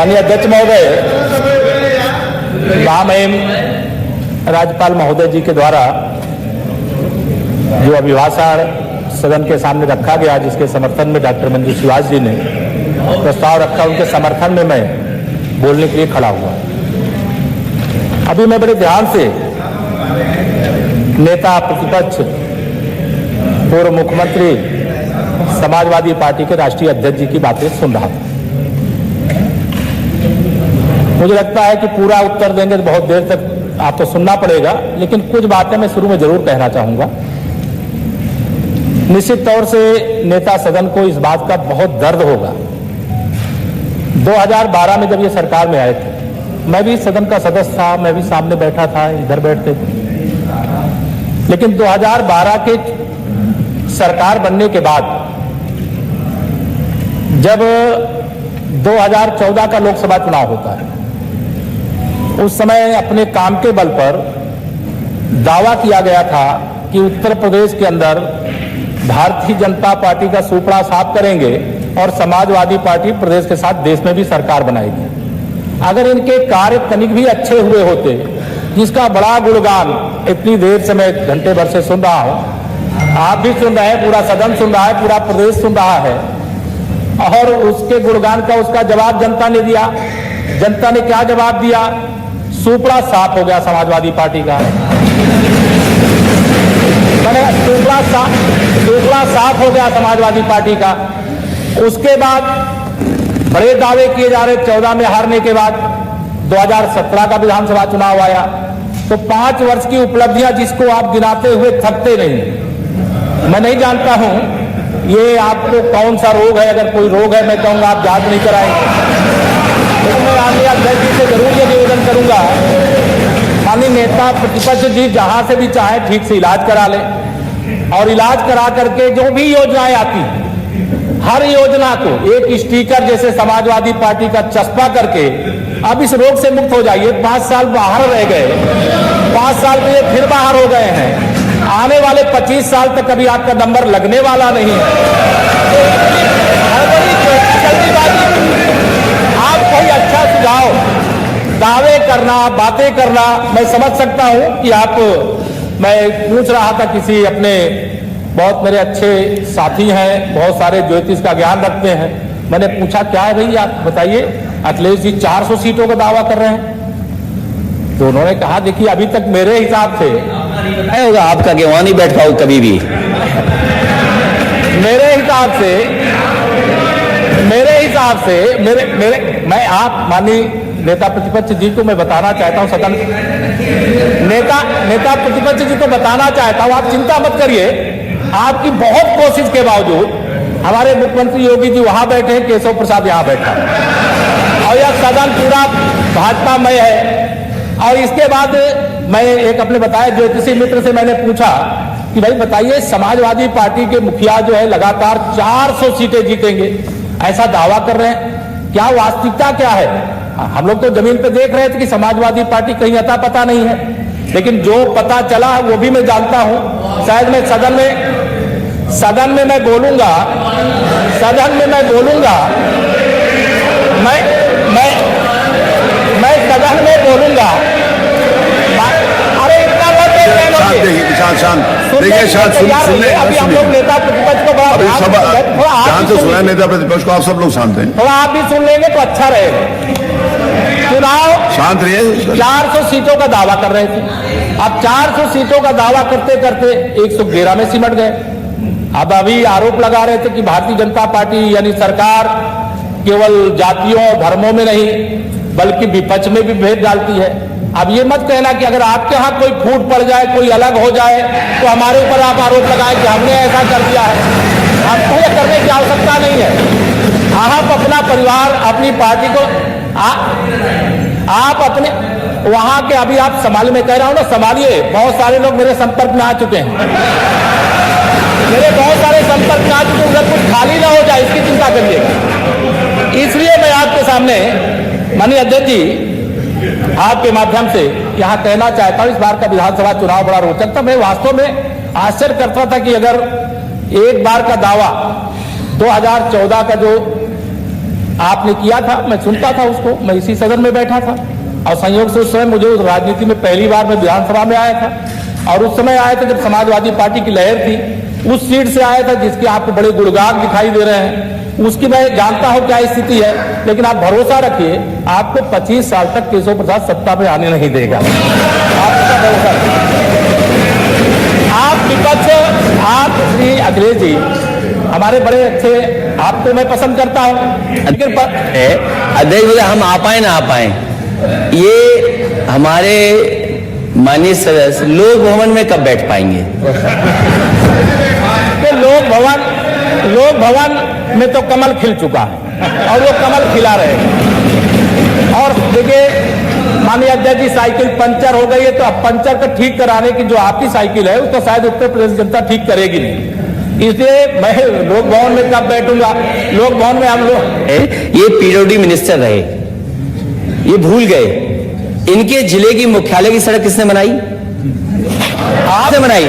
माननीय अध्यक्ष महोदय, महामहिम राज्यपाल महोदय जी के द्वारा जो अभिभाषण सदन के सामने रखा गया, जिसके समर्थन में डॉक्टर मंजू सुहास जी ने प्रस्ताव रखा, उनके समर्थन में मैं बोलने के लिए खड़ा हुआ। अभी मैं बड़े ध्यान से नेता प्रतिपक्ष पूर्व मुख्यमंत्री समाजवादी पार्टी के राष्ट्रीय अध्यक्ष जी की बातें सुन रहा था। मुझे लगता है कि पूरा उत्तर देंगे तो बहुत देर तक आपको सुनना पड़ेगा, लेकिन कुछ बातें मैं शुरू में जरूर कहना चाहूंगा। निश्चित तौर से नेता सदन को इस बात का बहुत दर्द होगा। 2012 में जब ये सरकार में आए थे, मैं भी सदन का सदस्य था, मैं भी सामने बैठा था, इधर बैठते थे। लेकिन 2012 के सरकार बनने के बाद जब 2014 का लोकसभा चुनाव होता है, उस समय अपने काम के बल पर दावा किया गया था कि उत्तर प्रदेश के अंदर भारतीय जनता पार्टी का सुपड़ा साफ करेंगे और समाजवादी पार्टी प्रदेश के साथ देश में भी सरकार बनाएगी। अगर इनके कार्य तनिक भी अच्छे हुए होते, जिसका बड़ा गुणगान इतनी देर से मैं घंटे भर से सुन रहा हूं, आप भी सुन रहे हैं, पूरा सदन सुन रहा है, पूरा प्रदेश सुन रहा है, और उसके गुणगान का उसका जवाब जनता ने दिया। जनता ने क्या जवाब दिया? सुपड़ा साफ हो गया समाजवादी पार्टी का। मैंने सुपड़ा साफ हो गया समाजवादी पार्टी का। उसके बाद बड़े दावे किए जा रहे। 14 में हारने के बाद 2017 का विधानसभा चुनाव आया, तो 5 वर्ष की उपलब्धियां जिसको आप गिनाते हुए थकते नहीं। मैं नहीं जानता हूं ये आपको कौन सा रोग है। अगर कोई रोग है, मैं कहूंगा आप जांच नहीं कराएंगे। लेकिन मैं माननीय अध्यक्ष जी से जरूर ये निवेदन करूंगा, माननीय नेता प्रतिपक्ष जी जहां से भी चाहे ठीक से इलाज करा ले, और इलाज करा करके जो भी योजनाएं आती, हर योजना को एक स्टिकर जैसे समाजवादी पार्टी का चस्पा करके अब इस रोग से मुक्त हो जाइए। 5 साल बाहर रह गए, 5 साल के लिए फिर बाहर हो गए हैं। आने वाले 25 साल तक कभी आपका नंबर लगने वाला नहीं है। आप कोई अच्छा सुझाव, दावे करना, बातें करना, मैं समझ सकता हूं कि आप, मैं पूछ रहा था किसी अपने बहुत मेरे अच्छे साथी हैं, बहुत सारे ज्योतिष का ज्ञान रखते हैं, मैंने पूछा क्या है भाई आप बताइए, अखिलेश जी 400 सीटों का दावा कर रहे हैं। तो उन्होंने कहा देखिए अभी तक मेरे हिसाब से नहीं होगा आपका कि वहां नहीं बैठ पाऊं कभी भी। मेरे हिसाब से मैं आप माननीय नेता प्रतिपक्ष जी को मैं बताना चाहता हूं, सदन नेता प्रतिपक्ष जी को बताना चाहता हूं, आप चिंता मत करिए। आपकी बहुत कोशिश के बावजूद हमारे मुख्यमंत्री योगी जी वहां बैठे हैं, केशव प्रसाद यहां बैठा, और यह सदन पूरा भाजपामय है। और इसके बाद मैं एक अपने बताए ज्योतिषी मित्र से मैंने पूछा कि भाई बताइए, समाजवादी पार्टी के मुखिया जो है लगातार 400 सीटें जीतेंगे, ऐसा दावा कर रहे हैं, क्या वास्तविकता क्या है? हम लोग तो जमीन पे देख रहे थे कि समाजवादी पार्टी कहीं अता पता नहीं है, लेकिन जो पता चला वो भी मैं जानता हूं। शायद मैं सदन में मैं बोलूंगा, मैं सदन में बोलूंगा। अरे इतना शांत देखिए, शांत सुन ले। अभी हम लोग नेता प्रतिपक्ष को बड़ा ध्यान से सुना, नेता प्रतिपक्ष को आप सब लोग शांत हैं, थोड़ा आप भी सुन लेंगे तो अच्छा रहेगा। चुनाव शांत रहिए। 400 सीटों का दावा कर रहे थे, अब 400 सीटों का दावा करते करते 111 में सिमट गए। अब अभी आरोप लगा रहे थे कि भारतीय जनता पार्टी यानी सरकार केवल जातियों और धर्मों में नहीं बल्कि विपक्ष में भी भेद डालती है। अब ये मत कहना कि अगर आपके यहाँ कोई फूट पड़ जाए, कोई अलग हो जाए, तो हमारे ऊपर आप आरोप लगाएं कि हमने ऐसा कर दिया है। आपको ये करने की आवश्यकता नहीं है। आप अपना परिवार, अपनी पार्टी को आप अपने वहां के, अभी आप संभाल, मैं कह रहा हूं ना संभालिए। बहुत सारे लोग मेरे संपर्क में आ चुके हैं, उधर कुछ खाली ना हो जाए इसकी चिंता करिएगा। इसलिए मैं आपके सामने माननीय अध्यक्ष जी आपके माध्यम से यहां कहना चाहता हूं, इस बार का विधानसभा चुनाव बड़ा रोचक था। मैं वास्तव में आश्चर्य करता था कि अगर एक बार का दावा 2014 का जो आपने किया था, मैं सुनता था उसको, मैं इसी सदन में बैठा था और संयोग से उस समय मुझे उस राजनीति में पहली बार मैं विधानसभा में आया था और उस समय आया था जब समाजवादी पार्टी की लहर थी, उस सीट से आया था जिसके आपको बड़े गुणगान दिखाई दे रहे हैं, उसकी मैं जानता हूं क्या स्थिति है, लेकिन आप भरोसा रखिए आपको 25 साल तक केशव प्रसाद सत्ता पे आने नहीं देगा। आपका भरोसा आप विपक्ष, आप श्री अखिलेश जी हमारे बड़े अच्छे, आपको मैं पसंद करता हूं, लेकिन अध्यक्ष जी हम आ पाए ना आ पाए, ये हमारे माननीय सदस्य लोक भवन में कब बैठ पाएंगे? तो लोक भवन में तो कमल खिल चुका है और वो कमल खिला रहे। और देखिए माननीय अध्यक्ष जी, साइकिल पंचर हो गई है तो अब पंचर को ठीक कराने की जो आपकी साइकिल है उसको शायद उत्तर प्रदेश जनता ठीक करेगी नहीं, इसलिए मैं लोक भवन में कब बैठूंगा? लोक भवन में हम लोग, ये पीडब्ल्यूडी मिनिस्टर रहे, ये भूल गए इनके जिले की मुख्यालय की सड़क किसने बनाई? आपने बनाई?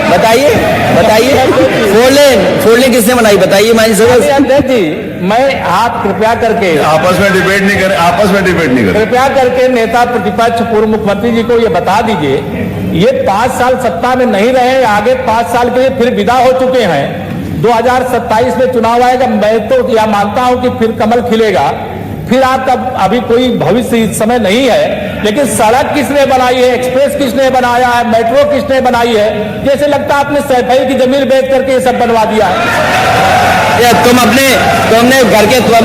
बताइए बताइए। फोर लेन किसने बनाई बताइए? माननीय सदस्य अध्यक्ष जी, मैं आप कृपया करके आपस में डिबेट नहीं करें, आपस में डिबेट नहीं करें। कृपया करके नेता प्रतिपक्ष पूर्व मुख्यमंत्री जी को ये बता दीजिए, ये 5 साल सत्ता में नहीं रहे, आगे 5 साल के लिए फिर विदा हो चुके हैं। 2027 में चुनाव आएगा, मैं तो यह मानता हूं कि फिर कमल खिलेगा, फिर आपका अभी कोई भविष्य इस समय नहीं है, लेकिन सड़क किसने बनाई है, एक्सप्रेस किसने बनाया है, मेट्रो किसने बनाई है? जैसे लगता है आपने सैफई की जमीन बेच करके ये सब बनवा दिया है। तुम अपने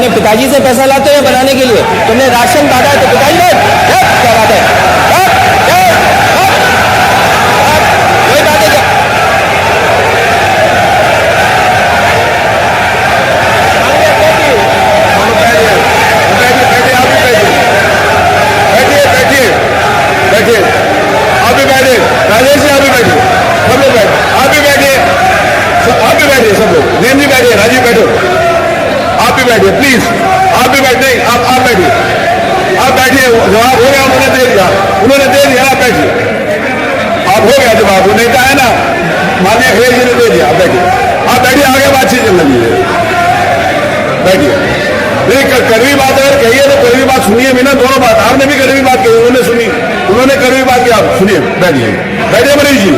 पिताजी से पैसा लाते हो बनाने के लिए? तुमने राशन बांटा है तो पिताजी ने क्या बात है? कोई बात है? आप भी बैठे, राजेश जी आप भी बैठे, सब लोग बैठे, आप भी बैठिए, आप भी बैठिए, सब लोग, नेम जी बैठिए, राजीव बैठो, आप भी बैठिए प्लीज, आप भी बैठे, आप बैठिए, आप बैठिए, जवाब हो गया, उन्होंने दे दिया, आप बैठिए, आप हो गया जवाब, वो नेता है ना माननीय अखिलेश जी ने दे दिया, आप बैठिए, आगे बातचीत चलना चाहिए, बैठिए। नहीं कड़वी बात अगर कही है तो कड़वी बात सुनिए भी ना, दोनों बात, आपने भी कड़वी बात कही, उन्होंने सुनी, उन्होंने कड़वी बात की, आप सुनिए, बैठिए बैठिए मनीष जी,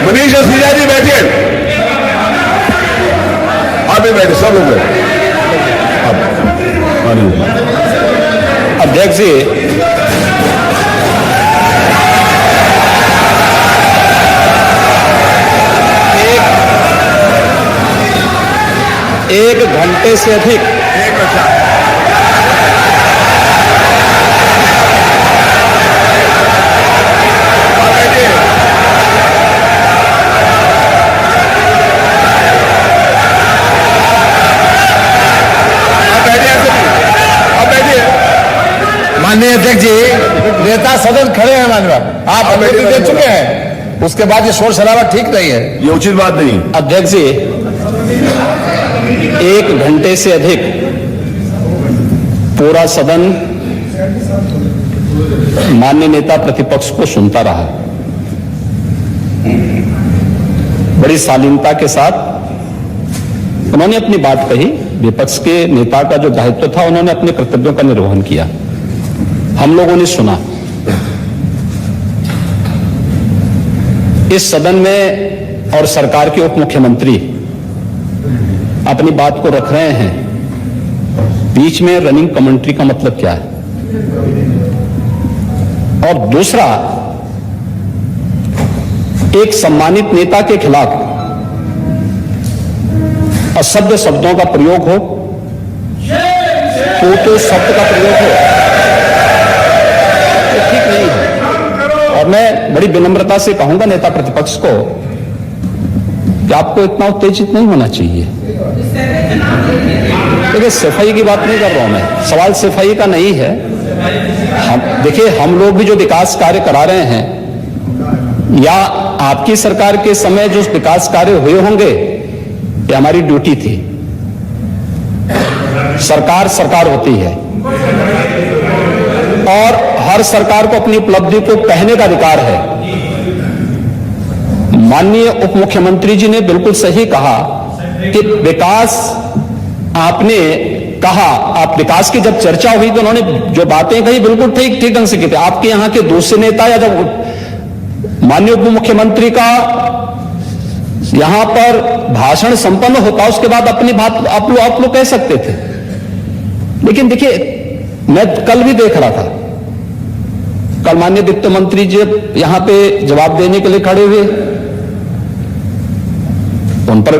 मनीष और सीजा जी बैठिए, आप भी बैठे, सब लोग बैठे। अध्यक्ष जी, एक घंटे से अधिक माननीय अध्यक्ष जी, नेता सदन खड़े हैं, माननीय आप अनुमति दे चुके हैं, उसके बाद ये शोर शराबा ठीक नहीं है, ये उचित बात नहीं। अध्यक्ष जी, 1 घंटे से अधिक पूरा सदन माननीय नेता प्रतिपक्ष को सुनता रहा, बड़ी शालीनता के साथ उन्होंने अपनी बात कही, विपक्ष के नेता का जो दायित्व था उन्होंने अपने कर्तव्यों का निर्वहन किया, हम लोगों ने सुना। इस सदन में और सरकार के उप मुख्यमंत्री अपनी बात को रख रहे हैं, बीच में रनिंग कमेंट्री का मतलब क्या है? और दूसरा, एक सम्मानित नेता के खिलाफ असभ्य शब्दों का प्रयोग हो, तो शब्द का प्रयोग हो, तो ठीक नहीं है। और मैं बड़ी विनम्रता से कहूंगा नेता प्रतिपक्ष को कि आपको इतना उत्तेजित नहीं होना चाहिए। देखिए, सफाई की बात नहीं कर रहा हूं मैं, सवाल सफाई का नहीं है। देखिए, हम लोग भी जो विकास कार्य करा रहे हैं या आपकी सरकार के समय जो विकास कार्य हुए होंगे, ये हमारी ड्यूटी थी। सरकार सरकार होती है और हर सरकार को अपनी उपलब्धि को कहने का अधिकार है। माननीय उप मुख्यमंत्री जी ने बिल्कुल सही कहा कि विकास आपने कहा, आप विकास की जब चर्चा हुई तो उन्होंने जो बातें कही बिल्कुल ठीक ढंग से की थी। आपके यहां के दूसरे नेता या जब माननीय उप मुख्यमंत्री का यहां पर भाषण संपन्न होता उसके बाद अपनी बात आप लोग कह सकते थे। लेकिन देखिए, मैं कल भी देख रहा था, कल माननीय वित्त मंत्री जी यहां पे जवाब देने के लिए खड़े हुए, उन पर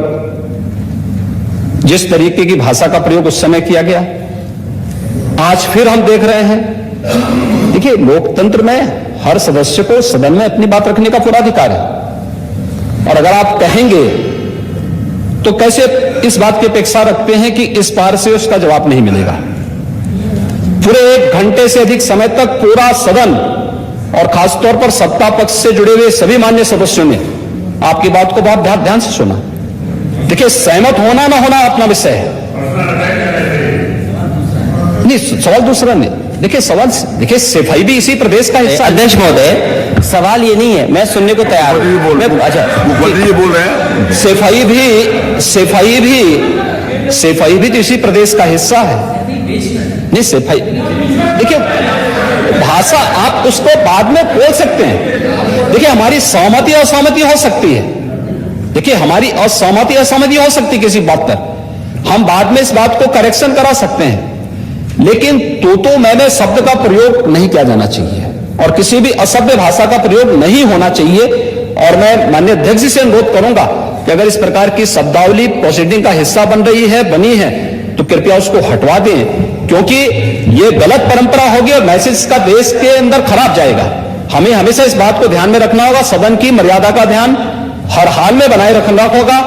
जिस तरीके की भाषा का प्रयोग उस समय किया गया, आज फिर हम देख रहे हैं। देखिए, लोकतंत्र में हर सदस्य को सदन में अपनी बात रखने का पूरा अधिकार है, और अगर आप कहेंगे तो कैसे इस बात की अपेक्षा रखते हैं कि इस पार से उसका जवाब नहीं मिलेगा। पूरे 1 घंटे से अधिक समय तक पूरा सदन और खासतौर पर सत्ता पक्ष से जुड़े हुए सभी मान्य सदस्यों ने आपकी बात को बहुत ध्यान से सुना। देखिए, सहमत होना ना होना अपना विषय है, नहीं सवाल दूसरा नहीं। देखिए सवाल, देखिए सफाई भी इसी प्रदेश का हिस्सा। अध्यक्ष महोदय, सवाल ये नहीं है, मैं सुनने को तैयार हूं। अच्छा, मुख्यमंत्री जी बोल रहे हैं, सफाई भी तो इसी प्रदेश का हिस्सा है। नहीं सफाई, देखिए भाषा आप उसको बाद में बोल सकते हैं। देखिए, हमारी सहमति असहमति हो सकती है, देखिए हमारी असहमति असहमति हो सकती है किसी बात पर, हम बाद में इस बात को करेक्शन करा सकते हैं। लेकिन तो मैंने शब्द का प्रयोग नहीं किया जाना चाहिए और किसी भी असभ्य भाषा का प्रयोग नहीं होना चाहिए। और मैं माननीय अध्यक्ष जी से अनुरोध करूंगा कि अगर इस प्रकार की शब्दावली प्रोसीडिंग का हिस्सा बनी है तो कृपया उसको हटवा दें, क्योंकि ये गलत परंपरा होगी और मैसेज का देश के अंदर खराब जाएगा। हमें हमेशा इस बात को ध्यान में रखना होगा, सदन की मर्यादा का ध्यान हर हाल में बनाए रखना होगा।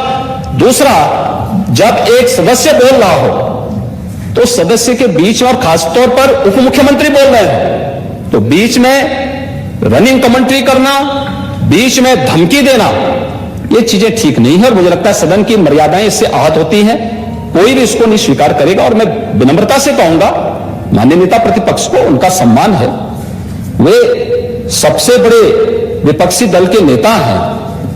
दूसरा, जब एक सदस्य बोल रहा हो तो सदस्य के बीच में, और खासतौर पर उप मुख्यमंत्री बोल रहे हैं, तो बीच में रनिंग कमेंट्री करना, बीच में धमकी देना, ये चीजें ठीक नहीं है। और मुझे लगता है सदन की मर्यादाएं इससे आहत होती हैं, कोई भी इसको नहीं स्वीकार करेगा। और मैं विनम्रता से कहूंगा माननीय नेता प्रतिपक्ष को, उनका सम्मान है, वे सबसे बड़े विपक्षी दल के नेता हैं,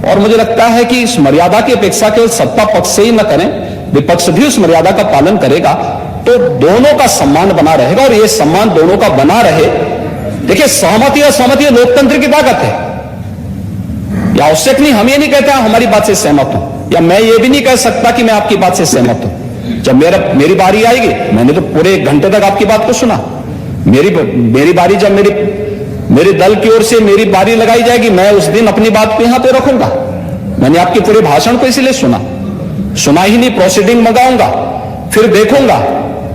और मुझे लगता है कि इस मर्यादा की अपेक्षा केवल सत्ता पक्ष से ही न करें, विपक्ष भी उस मर्यादा का पालन करेगा तो दोनों का सम्मान बना रहेगा। और ये सम्मान दोनों का बना रहे। देखिए, सहमति और सहमति लोकतंत्र की ताकत है, या आवश्यक नहीं। हम ये नहीं कहते हमारी बात से सहमत हूं, या मैं ये भी नहीं कह सकता कि मैं आपकी बात से सहमत हूं। जब मेरी बारी आएगी, मैंने तो पूरे 1 घंटे तक आपकी बात को सुना, मेरी बारी जब मेरे दल की ओर से मेरी बारी लगाई जाएगी, मैं उस दिन अपनी बात को यहां पे रखूंगा। मैंने आपके पूरे भाषण को इसीलिए सुना ही नहीं, प्रोसीडिंग मंगाऊंगा, फिर देखूंगा,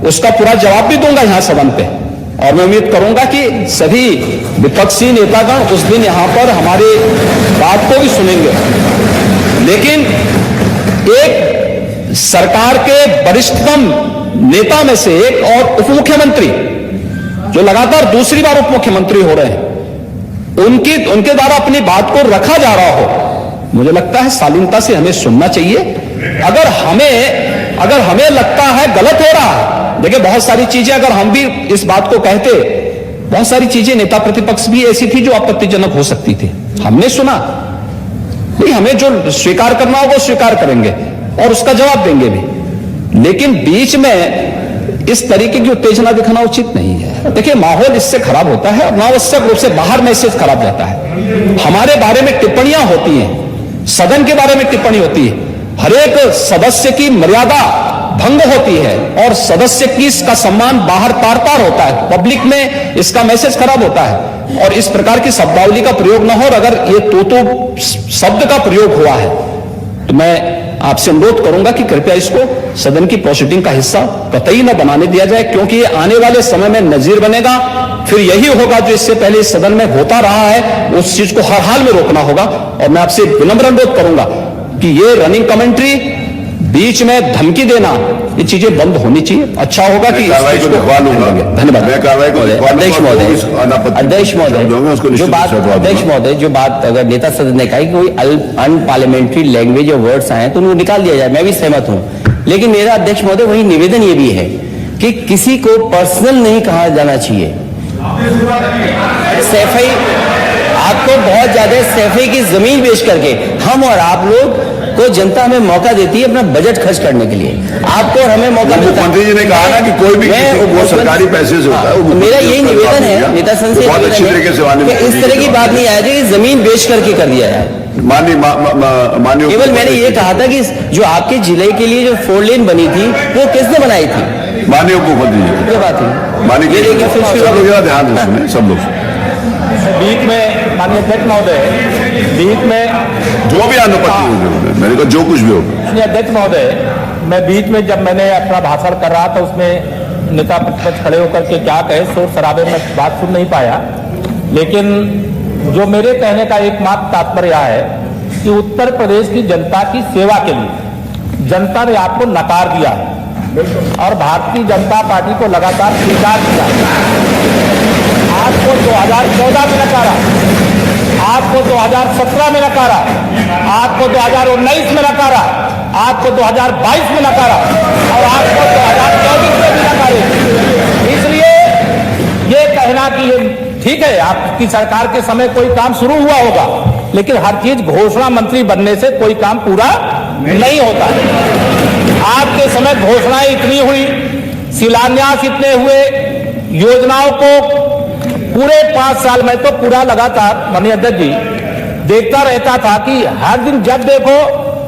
उसका पूरा जवाब भी दूंगा यहां सदन पे। और मैं उम्मीद करूंगा कि सभी विपक्षी नेतागण उस दिन यहां पर हमारे बात को भी सुनेंगे। लेकिन एक सरकार के वरिष्ठतम नेता में से एक और उप मुख्यमंत्री, जो लगातार दूसरी बार उप मुख्यमंत्री हो रहे हैं, उनके द्वारा अपनी बात को रखा जा रहा हो, मुझे लगता है शालीनता से हमें सुनना चाहिए। अगर हमें लगता है गलत हो रहा है, देखिए बहुत सारी चीजें अगर हम भी इस बात को कहते, बहुत सारी चीजें नेता प्रतिपक्ष भी ऐसी थी जो आपत्तिजनक हो सकती थी, हमने सुना नहीं। हमें जो स्वीकार करना होगा वो स्वीकार करेंगे और उसका जवाब देंगे भी, लेकिन बीच में इस तरीके की उत्तेजना दिखाना उचित नहीं है। देखिए, माहौल इससे खराब होता है, अनावश्यक रूप से बाहर मैसेज खराब जाता है। हमारे बारे में टिप्पणियां होती हैं, सदन के बारे में टिप्पणी होती है, हर एक सदस्य की मर्यादा भंग होती है और सदस्य की इसका सम्मान बाहर तार तार होता है, पब्लिक में इसका मैसेज खराब होता है। और इस प्रकार की शब्दावली का प्रयोग न हो, और अगर ये तो शब्द का प्रयोग हुआ है तो मैं आपसे अनुरोध करूंगा कि कृपया इसको सदन की प्रोसीडिंग का हिस्सा कतई न बनाने दिया जाए, क्योंकि ये आने वाले समय में नजीर बनेगा। फिर यही होगा जो इससे पहले इस सदन में होता रहा है, उस चीज को हर हाल में रोकना होगा। और मैं आपसे विनम्र अनुरोध करूंगा कि ये रनिंग कमेंट्री, बीच में धमकी देना, ये चीजें बंद होनी चाहिए। अच्छा होगा कि धन्यवाद। अध्यक्ष महोदय, जो बात अगर नेता सदन ने कहा कि कोई अनपार्लियामेंट्री लैंग्वेज और वर्ड्स आए तो उनको निकाल दिया जाए, मैं भी सहमत हूं। लेकिन मेरा अध्यक्ष महोदय वही निवेदन ये भी है कि किसी को पर्सनल नहीं कहा जाना चाहिए। सैफई आपको बहुत ज्यादा सैफे की जमीन बेच करके हम और आप लोग को जनता हमें मौका देती है अपना बजट खर्च करने के लिए। आपको और हमें मौका मिलता है। मुख्यमंत्री जी ने कहा ना कि कोई भी किसी को वो सरकारी पैसे से होता है, वो मेरा यही निवेदन है, नेता संघ से बहुत अच्छी तरीके से कि इस तरह की बात नहीं आया कि जमीन बेच करके कर दिया है। माननीय केवल मैंने ये कहा था कि जो आपके जिले के लिए जो 4 लेन बनी थी वो किसने बनाई थी? माननीय मुख्यमंत्री जी ये बात है। माननीय ये देखिए फिर सब लोग जरा ध्यान से सुने, सब लोग बीच में माननीय अध्यक्ष महोदय, बीच में जो भी अनुपत्ति होगी, मैंने कहा जो कुछ भी होगा। माननीय अध्यक्ष महोदय, मैं बीच में जब मैंने अपना भाषण कर रहा था उसमें नेता प्रतिपक्ष खड़े होकर के क्या कहे, शोर शराबे में बात सुन नहीं पाया, लेकिन जो मेरे कहने का एकमात्र तात्पर्य है कि उत्तर प्रदेश की जनता की सेवा के लिए जनता ने आपको नकार दिया और भारतीय जनता पार्टी को लगातार स्वीकार किया। आपको 2014 में नकारा, आपको 2017 में नकारा, आपको 2019 में नकारा, आपको 2022 में नकारा और आपको 2024 में भी नकारे। इसलिए ये कहना कि ये ठीक है, आपकी सरकार के समय कोई काम शुरू हुआ होगा, लेकिन हर चीज घोषणा मंत्री बनने से कोई काम पूरा नहीं होता। आपके समय घोषणाएं इतनी हुई, शिलान्यास इतने हुए, योजनाओं को पूरे 5 साल में तो पूरा लगातार माननीय अध्यक्ष जी देखता रहता था कि हर दिन जब देखो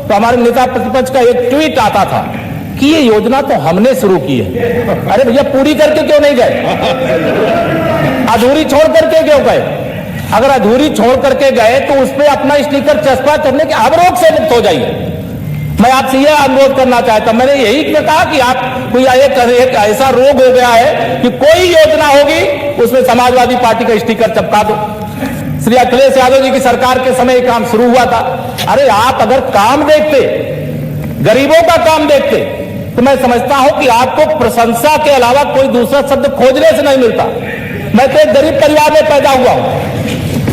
तो हमारे नेता प्रतिपक्ष का एक ट्वीट आता था कि ये योजना तो हमने शुरू की है। अरे भैया, पूरी करके क्यों नहीं गए? अधूरी छोड़ करके क्यों गए? अगर अधूरी छोड़ करके गए तो उसमें अपना स्टिकर चस्पा करने के अवरोध से मुक्त हो जाइए। मैं आपसे यह अनुरोध करना चाहता हूं। मैंने यही कहा कि आप कोई एक ऐसा रोग हो गया है कि कोई योजना होगी उसमें समाजवादी पार्टी का स्टिकर चिपका दो। श्री अखिलेश यादव जी की सरकार के समय काम शुरू हुआ था। अरे आप अगर काम देखते, गरीबों का काम देखते, तो मैं समझता हूं कि आपको प्रशंसा के अलावा कोई दूसरा शब्द खोजने से नहीं मिलता। मैं तो एक गरीब परिवार में पैदा हुआ हूं।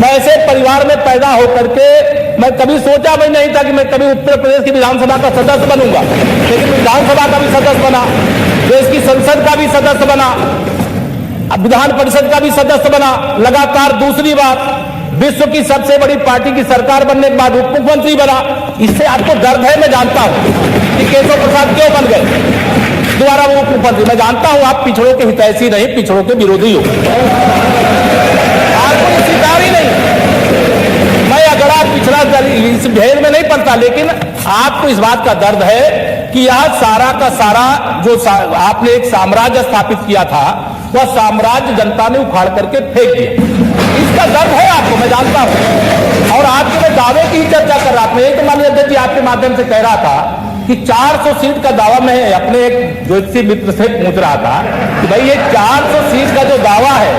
मैं ऐसे परिवार में पैदा होकर के मैं कभी सोचा भी नहीं था कि मैं कभी उत्तर प्रदेश की विधानसभा का सदस्य बनूंगा, लेकिन विधानसभा का भी सदस्य बना, देश की संसद का भी सदस्य बना, विधान परिषद का भी सदस्य बना। लगातार दूसरी बात, विश्व की सबसे बड़ी पार्टी की सरकार बनने के बाद उप मुख्यमंत्री बना। इससे आपको दर्द है, मैं जानता हूं कि केशव प्रसाद क्यों बन गए दोबारा वो उप मुख्यमंत्री। मैं जानता हूं आप पिछड़ों के हितैषी नहीं, पिछड़ों के विरोधी हो, आपको स्वीकार ही नहीं। मैं अगर आप पिछड़ा इस भेद में नहीं पड़ता, लेकिन आपको इस बात का दर्द है कि यह सारा का सारा जो आपने एक साम्राज्य स्थापित किया था, वह साम्राज्य जनता ने उखाड़ करके फेंक दिया। इसका दर्द है आपको, मैं जानता हूं। और आपके मैं दावे की ही चर्चा कर रहा था। एक तो माननीय अध्यक्ष जी आपके माध्यम से कह रहा था कि 400 सीट का दावा मैं अपने एक ज्योतिषी मित्र से पूछ रहा था कि भाई ये 400 सीट का जो दावा है,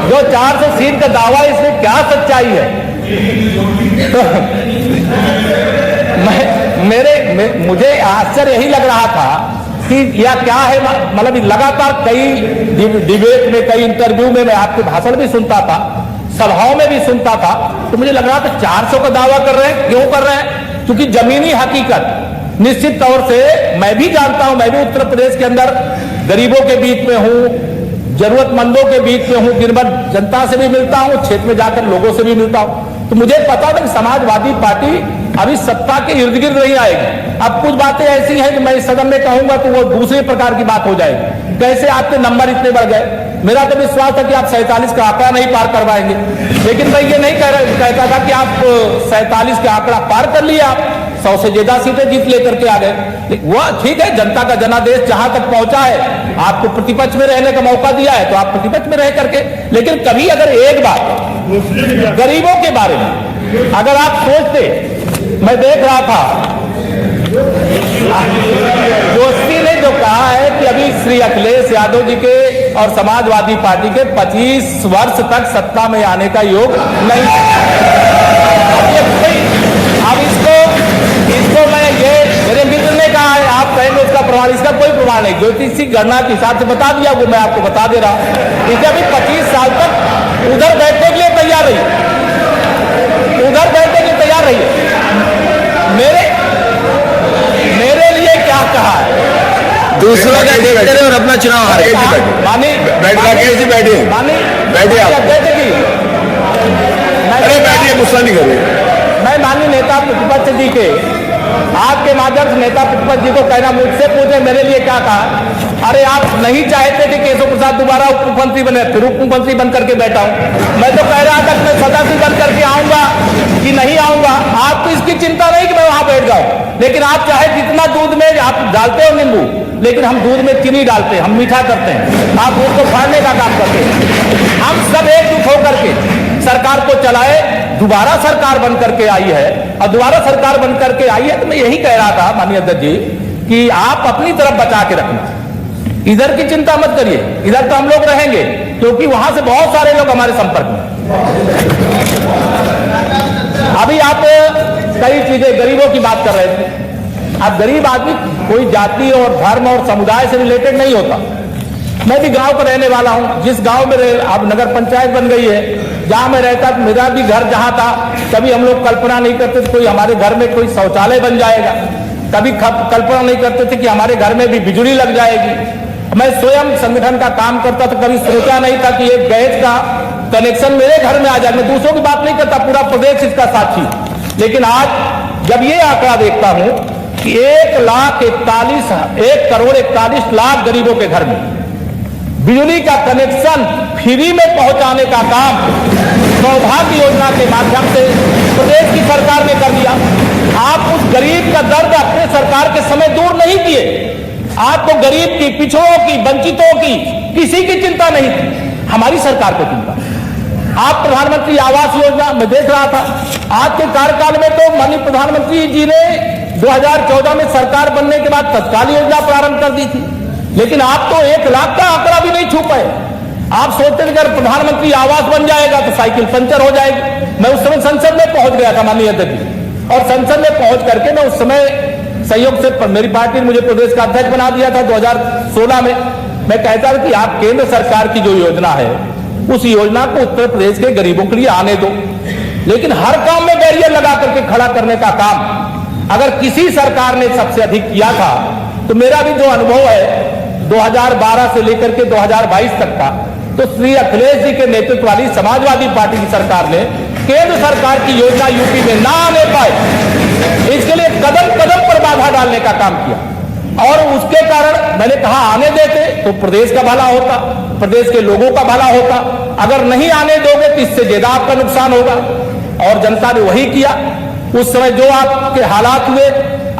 जो 400 सीट का दावा, इसमें क्या सच्चाई है? तो मुझे आश्चर्य यही लग रहा था कि यह क्या है। मतलब लगातार कई डिबेट में, कई इंटरव्यू में मैं आपके भाषण भी सुनता था, सभाओं में भी सुनता था, तो मुझे लग रहा था 400 का दावा कर रहे हैं। क्यों कर रहे हैं? क्योंकि जमीनी हकीकत निश्चित तौर से मैं भी जानता हूं। मैं भी उत्तर प्रदेश के अंदर गरीबों के बीच में हूं, जरूरतमंदों के बीच में हूं, दिन भर जनता से भी मिलता हूं, क्षेत्र में जाकर लोगों से भी मिलता हूं। तो मुझे पता था कि समाजवादी पार्टी अभी सत्ता के इर्द गिर्द नहीं आएगी। अब कुछ बातें ऐसी हैं कि मैं इस सदन में कहूंगा तो वो दूसरे प्रकार की बात हो जाएगी। कैसे आपके नंबर इतने बढ़ गए? मेरा तो विश्वास था कि आप 47 का आंकड़ा नहीं पार करवाएंगे, लेकिन मैं ये नहीं कहता था कि आप 47 का आंकड़ा पार कर लिए, आप 100 से ज्यादा सीटें जीत लेकर के आ गए। वह ठीक है, जनता का जनादेश जहां तक पहुंचा है, आपको प्रतिपक्ष में रहने का मौका दिया है तो आप प्रतिपक्ष में रह करके, लेकिन कभी अगर एक बात गरीबों के बारे में अगर आप सोचते, मैं देख रहा था जोशी ने जो कहा है कि अभी श्री अखिलेश यादव जी के और समाजवादी पार्टी के 25 वर्ष तक सत्ता में आने का योग नहीं है। अब इसको मैं ये मेरे मित्र ने कहा है, आप कहेंगे उसका प्रमाण, इसका कोई प्रमाण नहीं। ज्योतिषी गणना के हिसाब से बता दिया, वो मैं आपको बता दे रहा हूं। इसे अभी 25 साल तक उधर बैठने के लिए तैयार रही, उधर बैठने के लिए तैयार रही। मेरे लिए क्या कहा है? दूसरों का देखते रहे और अपना चुनाव हारे। बैठे मैं गुस्सा नहीं करें। मैं माननीय नेता प्रतिपक्ष जी के आपके माध्यम से नेता प्रतिपक्ष जी को कहना, मुझसे पूछे मेरे लिए क्या कहा। अरे आप नहीं चाहते कि केशव प्रसाद दोबारा उप मुख्यमंत्री बने, फिर उप मुख्यमंत्री बन करके बैठा हूं। मैं तो कह रहा था कि मैं सदस्य बन करके आऊंगा कि नहीं आऊंगा। आपको इसकी चिंता नहीं कि मैं वहां बैठ जाऊं, लेकिन आप चाहे जितना दूध में आप डालते हो नींबू, लेकिन हम दूध में चीनी डालते हैं, हम मीठा करते हैं, आप दूध को फाड़ने का काम करते हैं। हम सब एकजुट होकर के सरकार को चलाए। दोबारा सरकार बन करके आई है और दोबारा सरकार बन करके आई है, तो मैं यही कह रहा था माननीय अध्यक्ष जी कि आप अपनी तरफ बचा के रखना, इधर की चिंता मत करिए। इधर तो हम लोग रहेंगे क्योंकि वहां से बहुत सारे लोग हमारे संपर्क में। अभी आप कई चीजें गरीबों की बात कर रहे थे। अब गरीब आदमी कोई जाति और धर्म और समुदाय से रिलेटेड नहीं होता। मैं भी गांव का रहने वाला हूं। जिस गांव में अब नगर पंचायत बन गई है, जहां मैं रहता, मेरा भी घर जहां था, कभी हम लोग कल्पना नहीं करते थे कोई हमारे घर में कोई शौचालय बन जाएगा, कभी कल्पना नहीं करते थे कि हमारे घर में भी बिजली लग जाएगी। मैं स्वयं संगठन का काम करता था, कभी सोचा नहीं था कि एक गैस का कनेक्शन मेरे घर में आ जाए। मैं दूसरों की बात नहीं करता, पूरा प्रदेश इसका साक्षी। लेकिन आज जब ये आंकड़ा देखता हूं कि 1 करोड़ 41 लाख गरीबों के घर में बिजली का कनेक्शन फ्री में पहुंचाने का काम सौभाग्य योजना के माध्यम से प्रदेश की सरकार ने कर दिया। आप उस गरीब का दर्द अपने सरकार के समय दूर नहीं किए। आपको गरीब की, पिछड़ों की, वंचितों की किसी की चिंता नहीं थी, हमारी सरकार को चिंता। आप प्रधानमंत्री आवास योजना में देख रहा था, आज के कार्यकाल में तो माननीय प्रधानमंत्री जी ने 2014 में सरकार बनने के बाद तत्काल योजना प्रारंभ कर दी थी, लेकिन आप तो 1 लाख का आंकड़ा भी नहीं छू पाए। आप सोचते थे अगर प्रधानमंत्री आवास बन जाएगा तो साइकिल पंचर हो जाएगी। मैं उस समय संसद में पहुंच गया था माननीय अध्यक्ष जी, और संसद में पहुंच करके मैं उस समय सहयोग से मेरी पार्टी ने मुझे प्रदेश का अध्यक्ष बना दिया था 2016 में। मैं कहता था कि आप केंद्र सरकार की जो योजना है उस योजना को उत्तर प्रदेश के गरीबों के लिए आने दो, लेकिन हर काम में बैरियर लगा करके खड़ा करने का काम अगर किसी सरकार ने सबसे अधिक किया था तो मेरा भी जो अनुभव है 2012 से लेकर के 2022 तक का, तो श्री अखिलेश जी के नेतृत्व वाली समाजवादी पार्टी की सरकार ने केंद्र सरकार की योजना यूपी में ना आने पाए, इसके लिए कदम कदम पर बाधा डालने का काम किया। और उसके कारण मैंने कहा आने देते तो प्रदेश का भला होता, प्रदेश के लोगों का भला होता। अगर नहीं आने दोगे तो इससे ज्यादा आपका नुकसान होगा, और जनता ने वही किया। उस समय जो आपके हालात हुए,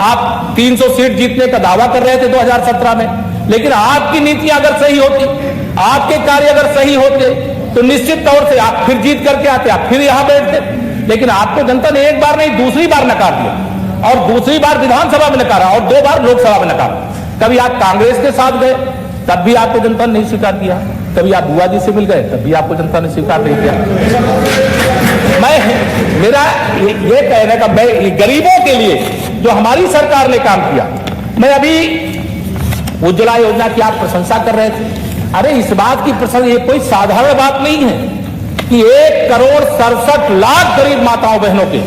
आप 300 सीट जीतने का दावा कर रहे थे 2017 में, लेकिन आपकी नीतियां अगर सही होती, आपके कार्य अगर सही होते तो निश्चित तौर से आप फिर जीत करके आते, आप फिर यहां बैठते। लेकिन आपको जनता ने एक बार नहीं दूसरी बार नकार दिया, और दूसरी बार विधानसभा में नकारा, और 2 बार लोकसभा में नकारा। कभी आप कांग्रेस के साथ गए तब भी आपको जनता ने नहीं स्वीकार किया, कभी आप बुआ जी से मिल गए तब भी आपको जनता ने स्वीकार नहीं किया। मेरा ये कहने का, मैं गरीबों के लिए जो हमारी सरकार ने काम किया, मैं अभी उज्ज्वला योजना की आप प्रशंसा कर रहे थे। अरे इस बात की प्रशंसा, ये कोई साधारण बात नहीं है कि 1 करोड़ 67 लाख गरीब माताओं बहनों के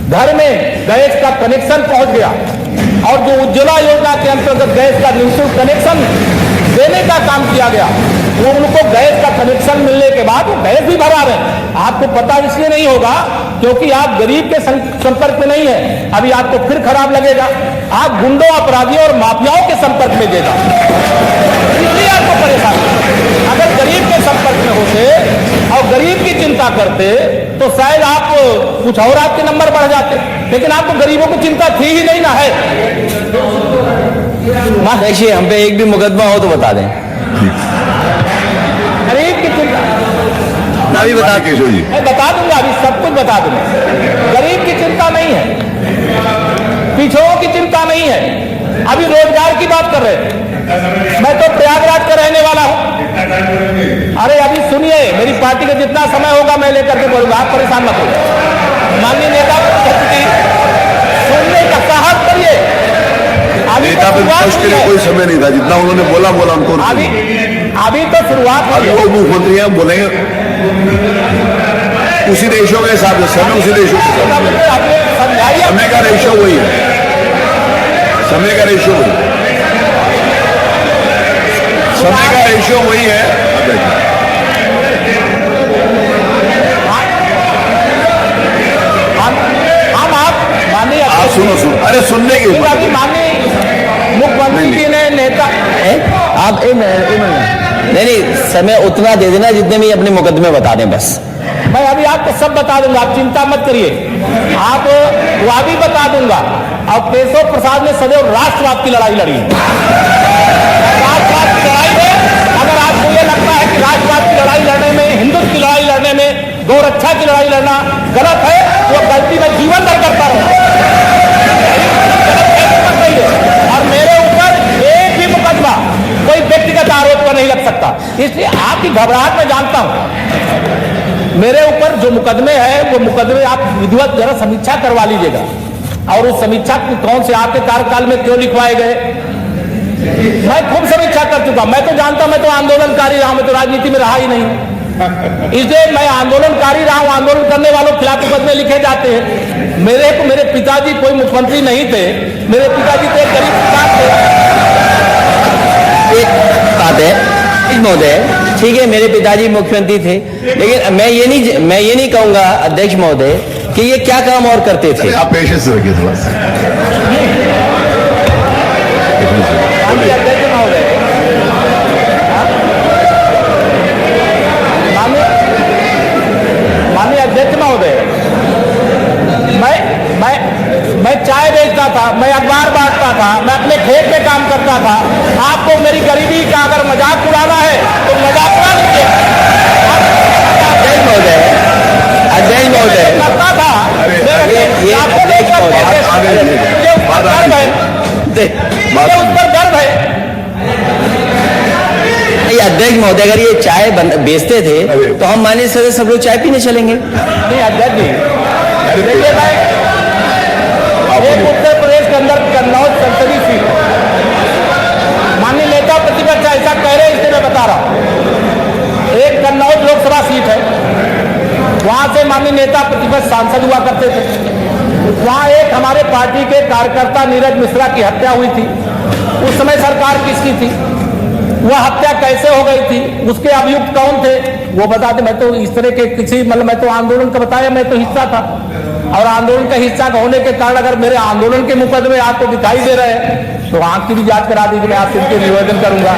घर में गैस का कनेक्शन पहुंच गया, और जो उज्ज्वला योजना के अंतर्गत गैस का निःशुल्क कनेक्शन देने का काम किया गया, वो उनको गैस का कनेक्शन मिलने के बाद वो गैस भी भरा रहे हैं। आपको पता इसलिए नहीं होगा क्योंकि आप गरीब के संपर्क में नहीं है। अभी आपको फिर खराब लगेगा, आप गुंडों, अपराधियों और माफियाओं के संपर्क में देगा, इसलिए आपको परेशानी। अगर गरीब के संपर्क में होते और गरीब की चिंता करते तो शायद आप कुछ और आपके नंबर बढ़ जाते, लेकिन आपको गरीबों की चिंता थी ही नहीं ना है। देखिए, हम पे एक भी मुकदमा हो तो बता दें। गरीब की चिंता अभी बता केशव जी, मैं बता दूंगा, अभी सब कुछ बता दूंगा। गरीब की चिंता नहीं है, पिछड़ों की चिंता नहीं है। अभी रोजगार की बात कर रहे थे, मैं तो प्रयागराज का रहने वाला हूं। अरे अभी सुनिए, मेरी पार्टी का जितना समय होगा मैं लेकर के बोलूंगा, आप परेशान मत हो। माननीय नेता सुनने का साहस करिए। नेता प्रतिपक्ष के लिए कोई समय नहीं था, जितना उन्होंने बोला उनको। अभी तो शुरुआत, अभी वो मुख्यमंत्री हैं, बोलेंगे उसी रेशो के हिसाब से, समय उसी रेशो के हिसाब से, समय का रेशो वही है, समय का रेशो वही, समय का रेशो वही है। नहीं, समय उतना दे देना जितने में अपने मुकदमे बता दें बस। मैं अभी आपको सब बता दूंगा, आप चिंता मत करिए। आप वह भी बता दूंगा। और केशव प्रसाद ने सदैव राष्ट्रवाद की लड़ाई लड़ी है। राष्ट्रवाद की लड़ाई में अगर आपको ये लगता है कि राष्ट्रवाद की लड़ाई लड़ने में, हिंदुत्व की लड़ाई लड़ने में, गौरक्षा की लड़ाई लड़ना गलत है, वो गलती में जीवन भर करता रहूं। और मेरे ऊपर एक भी मुकदमा कोई व्यक्तिगत आरोप पर नहीं लग सकता, इसलिए आपकी घबराहट मैं जानता हूं। मेरे ऊपर जो मुकदमे हैं वो मुकदमे आप विधिवत जरा समीक्षा करवा लीजिएगा, और उस समीक्षा कौन से आपके कार्यकाल में क्यों लिखवाए गए, मैं खूब समीक्षा कर चुका। मैं तो जानता, मैं तो आंदोलनकारी रहा, मैं तो राजनीति में रहा ही नहीं। इसलिए मैं आंदोलनकारी रहा हूं, आंदोलन करने वालों के खिलाफ मुकदमे लिखे जाते हैं। मेरे पिताजी कोई मुख्यमंत्री नहीं थे, मेरे पिताजी तो एक गरीब किसान थे। एक बात है महोदय, ठीक है, मेरे पिताजी मुख्यमंत्री थे, लेकिन मैं ये नहीं कहूंगा अध्यक्ष महोदय कि ये क्या काम और करते थे। आप पेशेंस रखिए थोड़ा सा। अध्यक्ष महोदय, माननीय अध्यक्ष महोदय, मैं चाय बेचता था, मैं अखबार बांटता था, मैं अपने खेत में काम करता था। आपको मेरी गरीबी का अगर मजाक उड़ाना है तो मजाक उड़ा लीजिए। अध्यक्ष महोदय करता था, मुझे उस पर गर्व है। अध्यक्ष महोदय, अगर ये चाय बेचते थे तो हम माननीय सदस्य सब लोग चाय पीने चलेंगे। नहीं अध्यक्ष जी, देखिए भाई, एक उत्तर प्रदेश के अंदर कन्नौज संसदीय सीट, माननीय नेता प्रतिपक्ष ऐसा कह रहे हैं, इसलिए मैं बता रहा हूं। एक कन्नौज लोकसभा सीट है, वहां से माननीय नेता प्रतिपक्ष सांसद हुआ करते थे। वहां एक हमारे पार्टी के कार्यकर्ता नीरज मिश्रा की हत्या हुई थी। उस समय सरकार किसकी थी, वह हत्या कैसे हो गई थी, उसके अभियुक्त कौन थे, वो बताते। मैं तो इस तरह के किसी मैं तो आंदोलन का बताया, मैं तो हिस्सा था, और आंदोलन का हिस्सा होने के कारण अगर मेरे आंदोलन के मुकदमे आपको दिखाई दे रहे हैं तो आंख की भी जांच करा दीजिए, मैं आपसे उनके निवेदन करूंगा।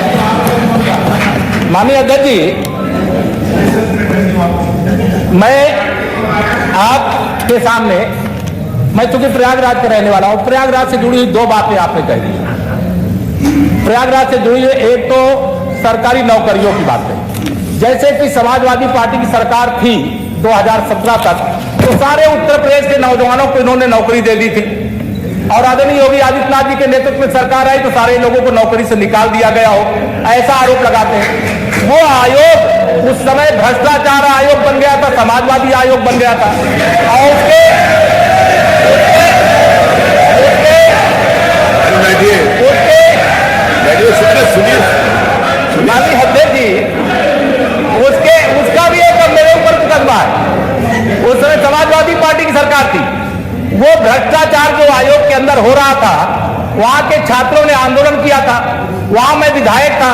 माननीय अध्यक्ष जी, मैं आपके सामने, मैं चूंकि प्रयागराज का रहने वाला हूं, प्रयागराज से जुड़ी हुई दो बातें आपने कही। प्रयागराज से जुड़ी हुई एक तो सरकारी नौकरियों की बात है। जैसे कि समाजवादी पार्टी की सरकार थी 2017 तक, तो सारे उत्तर प्रदेश के नौजवानों को इन्होंने नौकरी दे दी थी, और आदरणीय योगी आदित्यनाथ जी के नेतृत्व में सरकार आई तो सारे लोगों को नौकरी से निकाल दिया गया हो, ऐसा आरोप लगाते हैं। वो आयोग उस समय भ्रष्टाचार आयोग बन गया था, समाजवादी आयोग बन गया था, और उसके माननीय अध्यक्ष जी, उसका भी एक मेरे ऊपर मुकदमा है। उस समय समाजवादी पार्टी की सरकार थी, वो भ्रष्टाचार जो आयोग के अंदर हो रहा था, वहां के छात्रों ने आंदोलन किया था, वहां मैं विधायक था।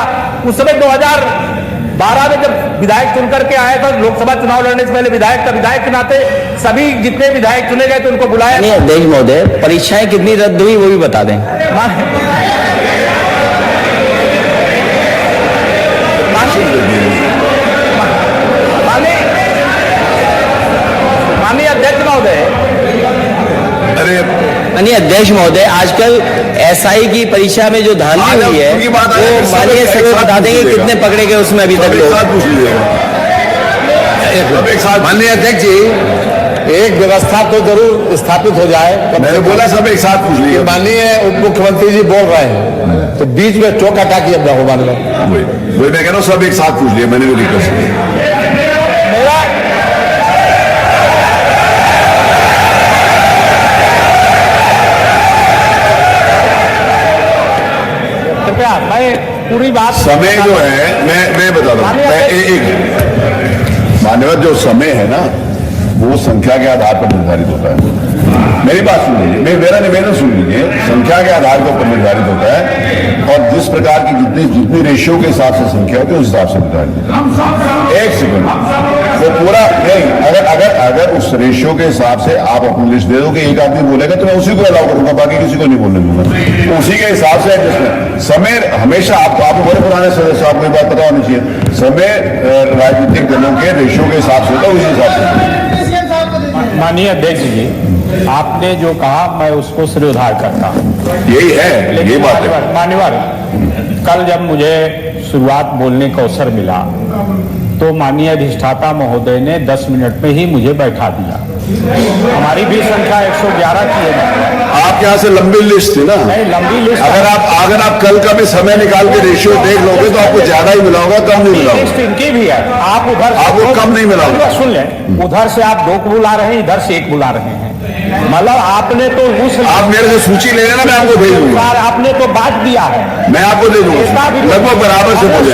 उस समय 2012 में जब विधायक चुनकर के आया था, लोकसभा चुनाव लड़ने से पहले विधायक था, विधायक के नाते सभी जितने विधायक चुने गए तो उनको बुलाया। नहीं अध्यक्ष महोदय, परीक्षाएं कितनी रद्द हुई वो भी बता दें। माननीय अध्यक्ष महोदय, माननीय अध्यक्ष महोदय, आजकल एसआई की परीक्षा में जो धांधली हुई है वो माननीय सभी बता देंगे कितने पकड़े गए उसमें अभी तक लोग। माननीय अध्यक्ष जी, एक व्यवस्था तो जरूर स्थापित हो जाए। मैंने बोला सब एक साथ पूछ लिया। माननीय उप मुख्यमंत्री जी बोल रहे हैं तो बीच में टोक हटा के अब हो माननीय, वही मैं कह रहा हूँ, सब एक साथ पूछ लिया, मैंने भी रिक्वेस्ट मेरा कृपया, मैं पूरी बात समय जो है मैं बता रहा हूँ, मान्यवर जो समय है ना वो संख्या के आधार पर निर्धारित होता है। मेरी बात सुन लीजिए, मेरा निवेदन सुन लीजिए, संख्या के आधार के ऊपर निर्धारित होता है, और जिस प्रकार की जितनी रेशियो के हिसाब से संख्या होती है उस हिसाब से निर्धारित होता है। एक सेकंड, वो पूरा नहीं, अगर उस रेशियो के हिसाब से आप अपनी लिस्ट दे दो कि एक आदमी बोलेगा तो मैं उसी को अलाउ करूंगा, बाकी किसी को नहीं बोलने दूंगा। तो उसी के हिसाब से एडजस्टमेंट समय हमेशा आप बड़े पुराने सदस्य, आपको ये बात पता होनी चाहिए, समय राजनीतिक दलों के रेशियो के हिसाब से होता है, उसी हिसाब से। माननीय अध्यक्ष जी, आपने जो कहा मैं उसको सिरोधार करता हूँ। यही है, यही बात है। मान्यवर, कल जब मुझे शुरुआत बोलने का अवसर मिला तो माननीय अधिष्ठाता महोदय ने 10 मिनट में ही मुझे बैठा दिया। हमारी भी संख्या 111 की है। आपके यहाँ से लंबी लिस्ट थी ना? नहीं, लंबी लिस्ट। अगर आप कल का भी समय निकाल के रेशियो देख लोगे तो आपको ज्यादा ही मिला होगा, कम नहीं मिला लिस्ट इनकी भी है। आप उधर आपको कम नहीं मिला होगा। सुन लें, उधर से आप 2 को बुला रहे हैं, इधर से 1 बुला रहे हैं। मतलब आपने तो उस, आप मेरे से सूची ले लेना, मैं आपको भेज दूंगा। आपने तो बात दिया है, मैं आपको दे दूंगा, लगभग बराबर से बोले।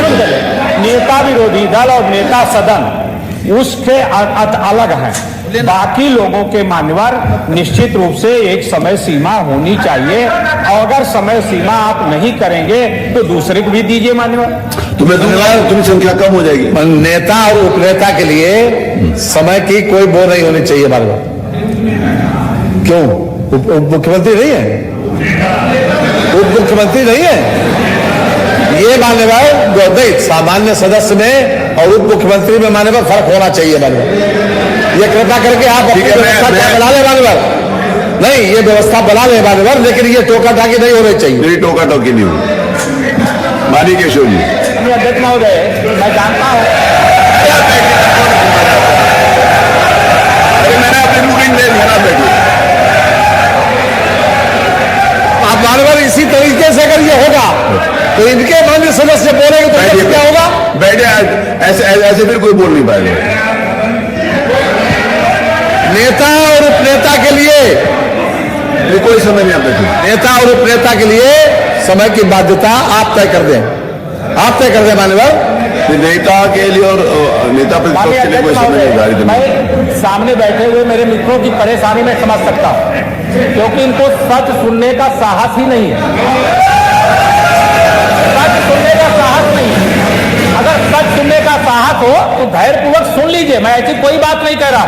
नेता विरोधी दल और नेता सदन उसके अलग हैं। बाकी लोगों के मान्यवर निश्चित रूप से एक समय सीमा होनी चाहिए, और अगर समय सीमा आप नहीं करेंगे तो दूसरे को भी दीजिए मान्यवर। तुम्हें संख्या कम हो जाएगी। नेता और उपनेता के लिए समय की कोई वो नहीं होनी चाहिए बार बार। क्यों? उप मुख्यमंत्री नहीं है, उप मुख्यमंत्री नहीं है, ये मान्यवर नहीं, सामान्य सदस्य में और उप मुख्यमंत्री में मान्यवर फर्क होना चाहिए मान्यवर। ये कृपा करके आप अपनी व्यवस्था बना ले मान्यवर। नहीं, ये व्यवस्था बना ले मान्यवर, लेकिन ये टोका टाकी नहीं होनी चाहिए। नहीं, टोका टोकी नहीं होगी। मानी केशव जी, अध्यक्ष महोदय, मैं जानता हूँ, मैंने अपनी रूलिंग दे दी ना बेटी। आप मान्यवर इसी तरीके से अगर ये होगा तो इनके मान्य सदस्य बोलेंगे तो क्या होगा? बैठे, ऐसे फिर कोई बोल नहीं पाएगा। नेता और उपनेता के लिए कोई समय नहीं आता। नेता और उपनेता के लिए समय की बाध्यता आप तय कर दें, आप तय कर दें मान्यवर। नेता के लिए और नेता प्रतिपक्ष के लिए कोई समय निर्धारित नहीं। मैं सामने बैठे हुए मेरे मित्रों की परेशानी में समझ सकता हूँ, क्योंकि इनको सच सुनने का साहस ही नहीं है। सच सुनने का साहस नहीं है। अगर सच सुनने का साहस हो तो धैर्यपूर्वक सुन लीजिए, मैं ऐसी कोई बात नहीं कह रहा।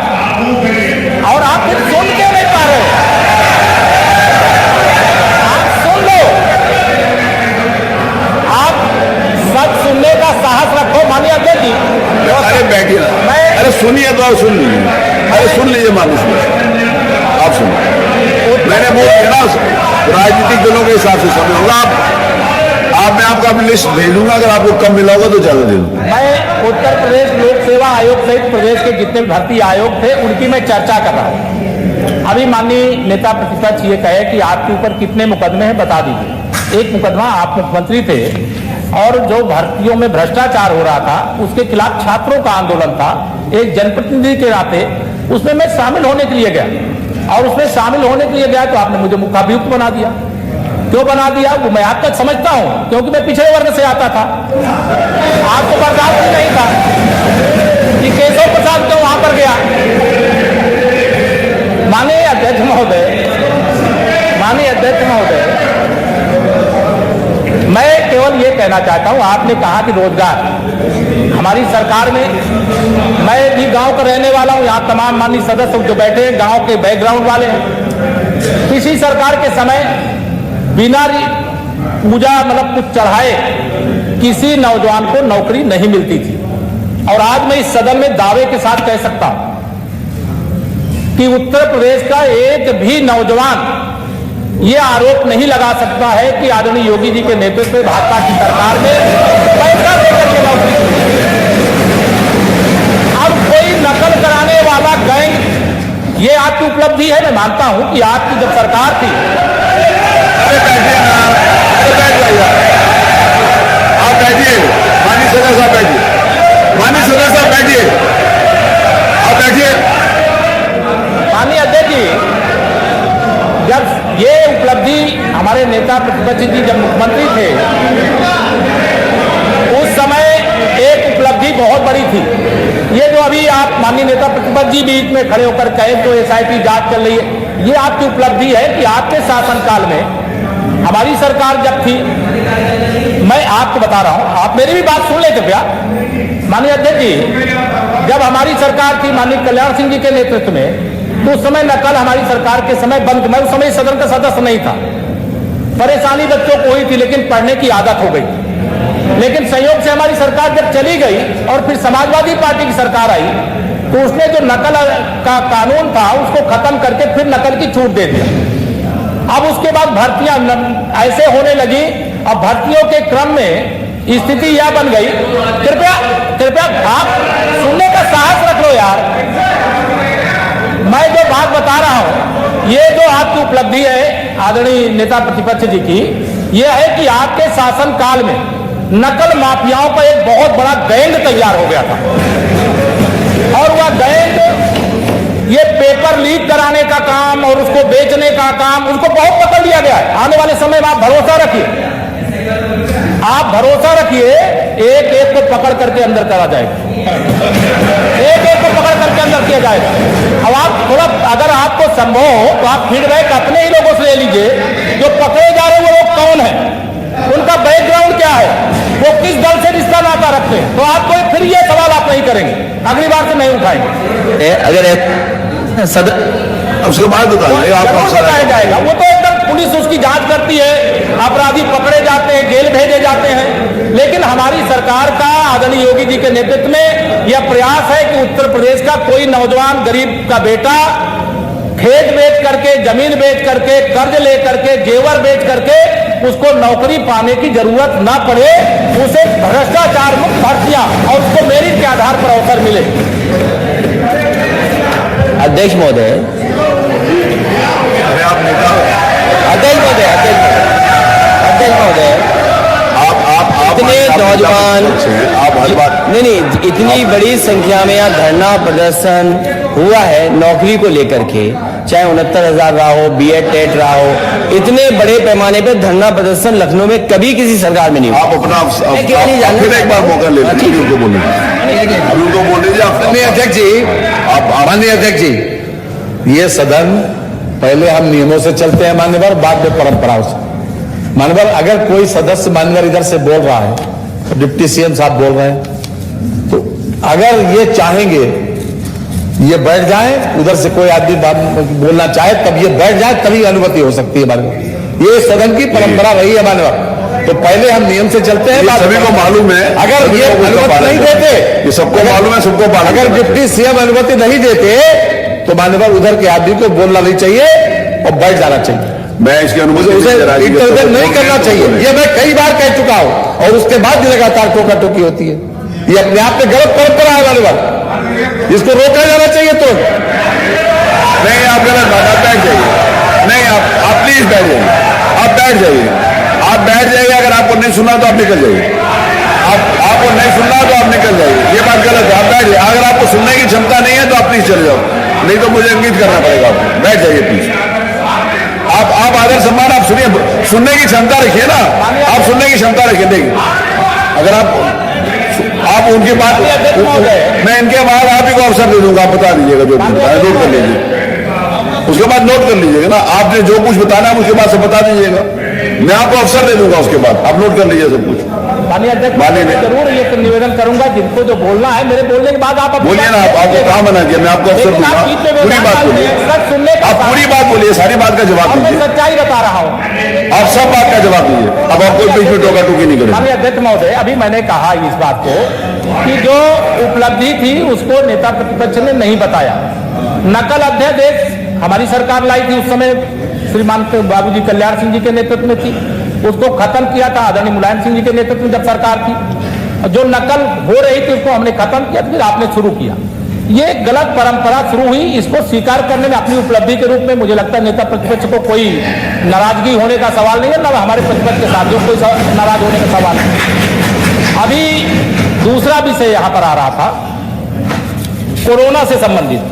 और आप फिर सुन क्यों नहीं पा रहे? आप सुन लो, आप सच सुनने का साहस रखो। मानिए अध्यक्ष जी, अरे बैठिए, अरे सुनिए तो, सुन लीजिए, अरे सुन लीजिए माननीय, आप सुनिए। मैंने बोल दिया ना, राजनीतिक दलों के हिसाब से समय होगा। मैं आपको अपनी लिस्ट भेजूंगा, अगर आपको कम मिला होगा तो ज्यादा दे दूंगा। मैं उत्तर प्रदेश लोक सेवा आयोग सहित प्रदेश के जितने भर्ती आयोग थे उनकी मैं चर्चा कर रहा हूं। अभी माननीय नेता प्रतिपक्ष ये कहे कि आपके ऊपर कितने मुकदमे हैं, बता दीजिए। एक मुकदमा, आप मुख्यमंत्री थे और जो भर्तियों में भ्रष्टाचार हो रहा था उसके खिलाफ छात्रों का आंदोलन था। एक जनप्रतिनिधि के नाते उसमें मैं शामिल होने के लिए गया, और उसमें शामिल होने के लिए गया तो आपने मुझे मुखाभियुक्त बना दिया। क्यों बना दिया वो मैं आप तक समझता हूं, क्योंकि मैं पिछड़े वर्ग से आता था। आपको बर्दाश्त ही नहीं था कि केशव प्रसाद क्यों वहां पर गया। माननीय अध्यक्ष महोदय, मैं केवल ये कहना चाहता हूं, आपने कहा कि रोजगार हमारी सरकार में, मैं भी गांव का रहने वाला हूं, यहाँ तमाम माननीय सदस्य जो बैठे हैं गांव के बैकग्राउंड वाले हैं। किसी सरकार के समय बिना पूजा मतलब कुछ चढ़ाए किसी नौजवान को नौकरी नहीं मिलती थी। और आज मैं इस सदन में दावे के साथ कह सकता हूं कि उत्तर प्रदेश का एक भी नौजवान ये आरोप नहीं लगा सकता है कि आदरणीय योगी जी के नेतृत्व में भाजपा की सरकार में पैसा देकर के नौकरी। अब कोई नकल कराने वाला गैंग, ये आपकी उपलब्धि है, मैं मानता हूं कि आपकी जब सरकार थी। अरे बैठिए ना, अरे बैठ जाइए, आप बैठिए, माननीय सदस्य साहब बैठिए, माननीय सदस्य साहब बैठिए, आप बैठिए। माननीय अध्यक्ष जी, जब ये उपलब्धि हमारे नेता प्रतिपक्ष जी जब मुख्यमंत्री थे उस समय एक उपलब्धि बहुत बड़ी थी। ये जो अभी आप माननीय नेता प्रतिपक्ष जी बीच में खड़े होकर कहे तो SIT जांच चल रही है, ये आपकी उपलब्धि है कि आपके शासनकाल में हमारी सरकार जब थी, मैं आपको बता रहा हूं, आप मेरी भी बात सुन ले कृपया। माननीय अध्यक्ष जी, जब हमारी सरकार थी माननीय कल्याण सिंह जी के नेतृत्व में, तो उस समय नकल हमारी सरकार के समय बंद। मैं उस समय सदन का सदस्य नहीं था। परेशानी बच्चों को हुई थी, लेकिन पढ़ने की आदत हो गई। लेकिन संयोग से हमारी सरकार जब चली गई और फिर समाजवादी पार्टी की सरकार आई, तो उसने जो नकल का कानून था उसको खत्म करके फिर नकल की छूट दे दिया। अब उसके बाद भर्तियां ऐसे होने लगी। अब भर्तियों के क्रम में स्थिति यह बन गई, कृपया आप सुनने का साहस रख लो यार। मैं जो बात बता रहा हूं, ये जो आपकी उपलब्धि है आदरणीय नेता प्रतिपक्ष जी की, यह है कि आपके शासन काल में नकल माफियाओं का एक बहुत बड़ा गैंग तैयार हो गया था। और वह गैंग ये पेपर लीक कराने का काम और उसको बेचने का काम, उसको बहुत पकड़ लिया गया है। आने वाले समय में आप भरोसा रखिए, आप भरोसा रखिए, एक एक को पकड़ करके अंदर करा जाएगा, एक एक को पकड़ करके अंदर किया जाएगा। अब आप थोड़ा, अगर आपको संभव हो तो आप फीडबैक अपने ही लोगों से ले लीजिए, जो पकड़े जा रहे हैं वो लोग कौन है, उनका बैकग्राउंड क्या है, वो किस दल से रिश्ता नाता रखते हैं। तो आपको फिर ये सवाल आप नहीं करेंगे, अगली बार से नहीं उठाएंगे। अगर सदन उसके बाद बताया जाएगा। वो तो एकदम पुलिस उसकी जांच करती है, अपराधी पकड़े जाते हैं, जेल भेजे जाते हैं। लेकिन हमारी सरकार का आदरणीय योगी जी के नेतृत्व में यह प्रयास है कि उत्तर प्रदेश का कोई नौजवान गरीब का बेटा खेत बेच करके, जमीन बेच करके, कर्ज ले करके, जेवर बेच करके उसको नौकरी पाने की जरूरत ना पड़े, उसे भ्रष्टाचार मुक्त भर्तियां और उसको मेरिट के आधार पर अवसर मिले। अध्यक्ष महोदय, अध्यक्ष महोदय, इतने नौजवान, आप हर बात नहीं, इतनी बड़ी संख्या में यहाँ धरना प्रदर्शन हुआ है नौकरी को लेकर के, चाहे 69,000 रहा हो, बीएड टेट रहा हो, इतने बड़े पैमाने पे धरना प्रदर्शन लखनऊ में कभी किसी सरकार में नहीं हुआ। आप अपना फिर एक बार मौका ले लीजिए, उनको बोल लीजिए। माननीय अध्यक्ष जी, माननीय अध्यक्ष जी, ये सदन पहले हम नियमों से चलते हैं मान्यवर, बाद में परंपराओं से। मान्यवर, अगर कोई सदस्य मान्यवर इधर से बोल रहा है, डिप्टी सीएम साहब बोल रहे हैं, तो अगर ये चाहेंगे ये बैठ जाए, उधर से कोई आदमी बोलना चाहे तब ये बैठ जाए, तभी अनुमति हो सकती है हमारे। ये सदन की परंपरा रही है मान्यवर। तो पहले हम नियम से चलते हैं, सभी को मालूम है। अगर ये अनुमति नहीं देते, ये सबको मालूम है, सबको अगर डिप्टी सीएम अनुमति नहीं देते तो मान्यवर उधर के आदमी को बोलना नहीं चाहिए और बैठ जाना चाहिए। मैं इसकी अनुमति इंटरवेंशन नहीं करना चाहिए, ये मैं कई बार कह चुका हूं, और उसके बाद लगातार टोका टोकी होती है। ये अपने आप में गलत परंपरा है मान्यवर, इसको रोका जाना चाहिए। तो नहीं, आप गलत बात, आप बैठ जाइए। नहीं, आप प्लीज बैठ जाइए, आप बैठ जाइए, आप बैठ जाइए। अगर आपको नहीं सुनना तो आप निकल जाइए, आपको नहीं सुनना तो आप निकल जाइए, ये बात गलत है। आप बैठ जाइए, अगर आपको सुनने की क्षमता नहीं है तो आप प्लीज चले जाओ, नहीं तो मुझे इंगित करना पड़ेगा आपको। बैठ जाइए प्लीज। आप आदर सम्मान, आप सुनिए, सुनने की क्षमता रखिए ना, आप सुनने की क्षमता रखिए। देखिए, अगर आप उनकी बात, मैं इनके बाद आप ही को अवसर दे दूंगा, आप बता दीजिएगा जो कुछ बताया, नोट कर लीजिए, उसके बाद नोट कर लीजिएगा ना। आपने जो कुछ बताना है उसके बाद सब बता दीजिएगा, मैं आपको अवसर दे दूंगा, उसके बाद आप नोट कर लीजिए सब कुछ। माननीय अध्यक्ष, जरूर ये निवेदन करूंगा, जिनको जो बोलना है मेरे बोलने के बाद आप बोलिए ना। आपको कहाँ मना किया, मैं आपको अवसर दूंगा, पूरी बात बोलिए, आप पूरी बात बोलिए, सारी बात का जवाब दीजिए। सच्चाई बता रहा हूँ, आप सब बात का जवाब दीजिए। अब आप कोई बीच में टोका टोकी नहीं करें। माननीय अध्यक्ष महोदय, अभी मैंने कहा इस बात को कि जो उपलब्धि थी उसको नेता प्रतिपक्ष ने नहीं बताया। नकल अध्यादेश हमारी सरकार लाई थी, उस समय श्रीमान बाबूजी कल्याण सिंह जी के नेतृत्व में थी, उसको खत्म किया था आदरणीय मुलायम सिंह जी के नेतृत्व में जब सरकार थी। जो नकल हो रही थी उसको हमने खत्म किया, फिर आपने शुरू किया। ये गलत परंपरा शुरू हुई, इसको स्वीकार करने में अपनी उपलब्धि के रूप में मुझे लगता है नेता प्रतिपक्ष को कोई नाराजगी होने का सवाल नहीं है, ना हमारे प्रतिपक्ष के साथियों को कोई नाराज होने का सवाल नहीं। अभी दूसरा विषय यहां पर आ रहा था, कोरोना से संबंधित।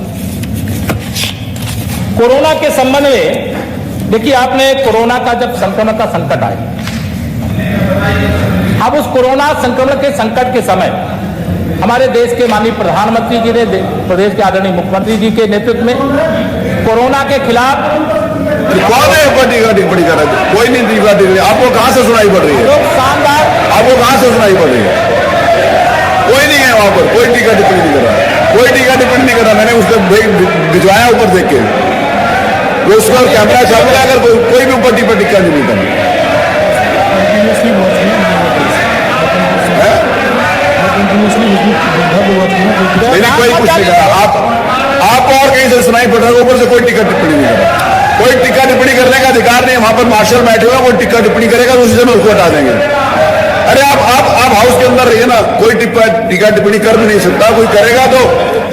कोरोना के संबंध में देखिए, आपने कोरोना का जब संक्रमण का संकट आया, अब उस कोरोना संक्रमण के संकट के समय हमारे देश के माननीय प्रधानमंत्री जी ने प्रदेश के आदरणीय मुख्यमंत्री जी के नेतृत्व में कोरोना के खिलाफ कौन है टिप्पणी कर रहा है? कोई नहीं टीका टिप्पणी, आपको कहां से सुनाई पड़ रही है? शानदार, आपको कहां से सुनाई पड़ रही है? कोई नहीं है वहां पर, कोई टीका टिप्पणी नहीं कर रहा है। कोई टीका टिप्पणी नहीं कर रहा, मैंने उसको भिजवाया ऊपर देख के, वो उसका कैमरा चालू है, अगर कोई भी ऊपर टिक्का नहीं करना। मैंने कोई कुछ नहीं करा, आप और कहीं से सुनाई पड़ रहा है, ऊपर से कोई टिक्का टिप्पणी नहीं कर रहा। कोई टिक्का टिप्पणी करने का अधिकार नहीं है, वहां पर मार्शल बैठे हुए, कोई टिक्का टिप्पणी करेगा तो उसी समय उसको हटा देंगे। अरे आप हाउस के अंदर रहिए ना, कोई टिक्का टिप्पणी कर भी नहीं सकता, कोई करेगा तो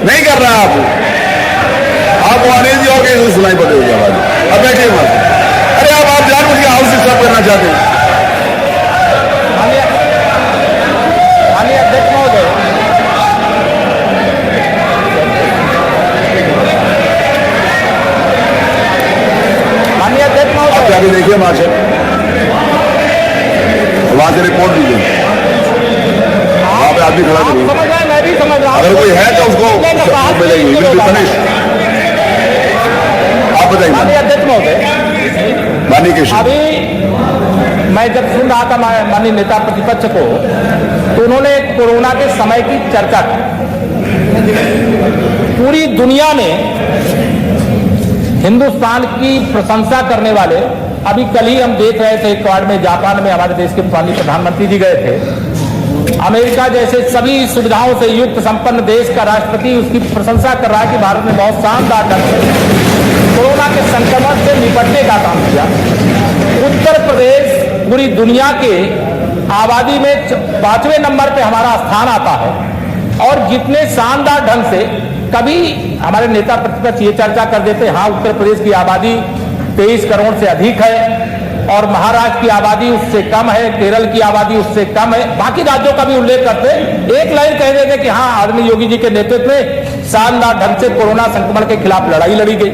नहीं कर रहा है। आप आने जी और कहीं से सुनाई पड़ रही आवाज, अब बैठिए मत। अरे आप जानबूझ के हाउस डिस्टर्ब करना चाहते हैं। माननीय अध्यक्ष महोदय, माननीय अध्यक्ष आप महोदय, जाके देखिए मार्शल, वहां से रिपोर्ट दीजिए, वहां पे आदमी खड़ा आप करिए, समझ रहे हैं, मैं भी समझ रहा हूं। अगर कोई है तो उसको मिलेगी, विल बी पनिश। आप बताइए माननीय अध्यक्ष महोदय, माननीय केशव, अभी मैं जब सुन रहा था माननीय नेता प्रतिपक्ष को, तो उन्होंने कोरोना के समय की चर्चा की। पूरी दुनिया में हिंदुस्तान की प्रशंसा करने वाले, अभी कल ही हम देख रहे थे क्वाड में, जापान में हमारे देश के माननीय प्रधानमंत्री जी गए थे। अमेरिका जैसे सभी सुविधाओं से युक्त संपन्न देश का राष्ट्रपति उसकी प्रशंसा कर रहा है कि भारत ने बहुत शानदार ढंग से कोरोना के संक्रमण से निपटने का काम किया। उत्तर प्रदेश पूरी दुनिया के आबादी में 5वें नंबर पे हमारा स्थान आता है, और जितने शानदार ढंग से कभी हमारे नेता प्रतिपक्ष ये चर्चा कर देते, हाँ उत्तर प्रदेश की आबादी 23 करोड़ से अधिक है और महाराष्ट्र की आबादी उससे कम है, केरल की आबादी उससे कम है, बाकी राज्यों का भी उल्लेख करते, एक लाइन कह देते कि हाँ आदरणीय योगी जी के नेतृत्व में शानदार ढंग से कोरोना संक्रमण के खिलाफ लड़ाई लड़ी गई,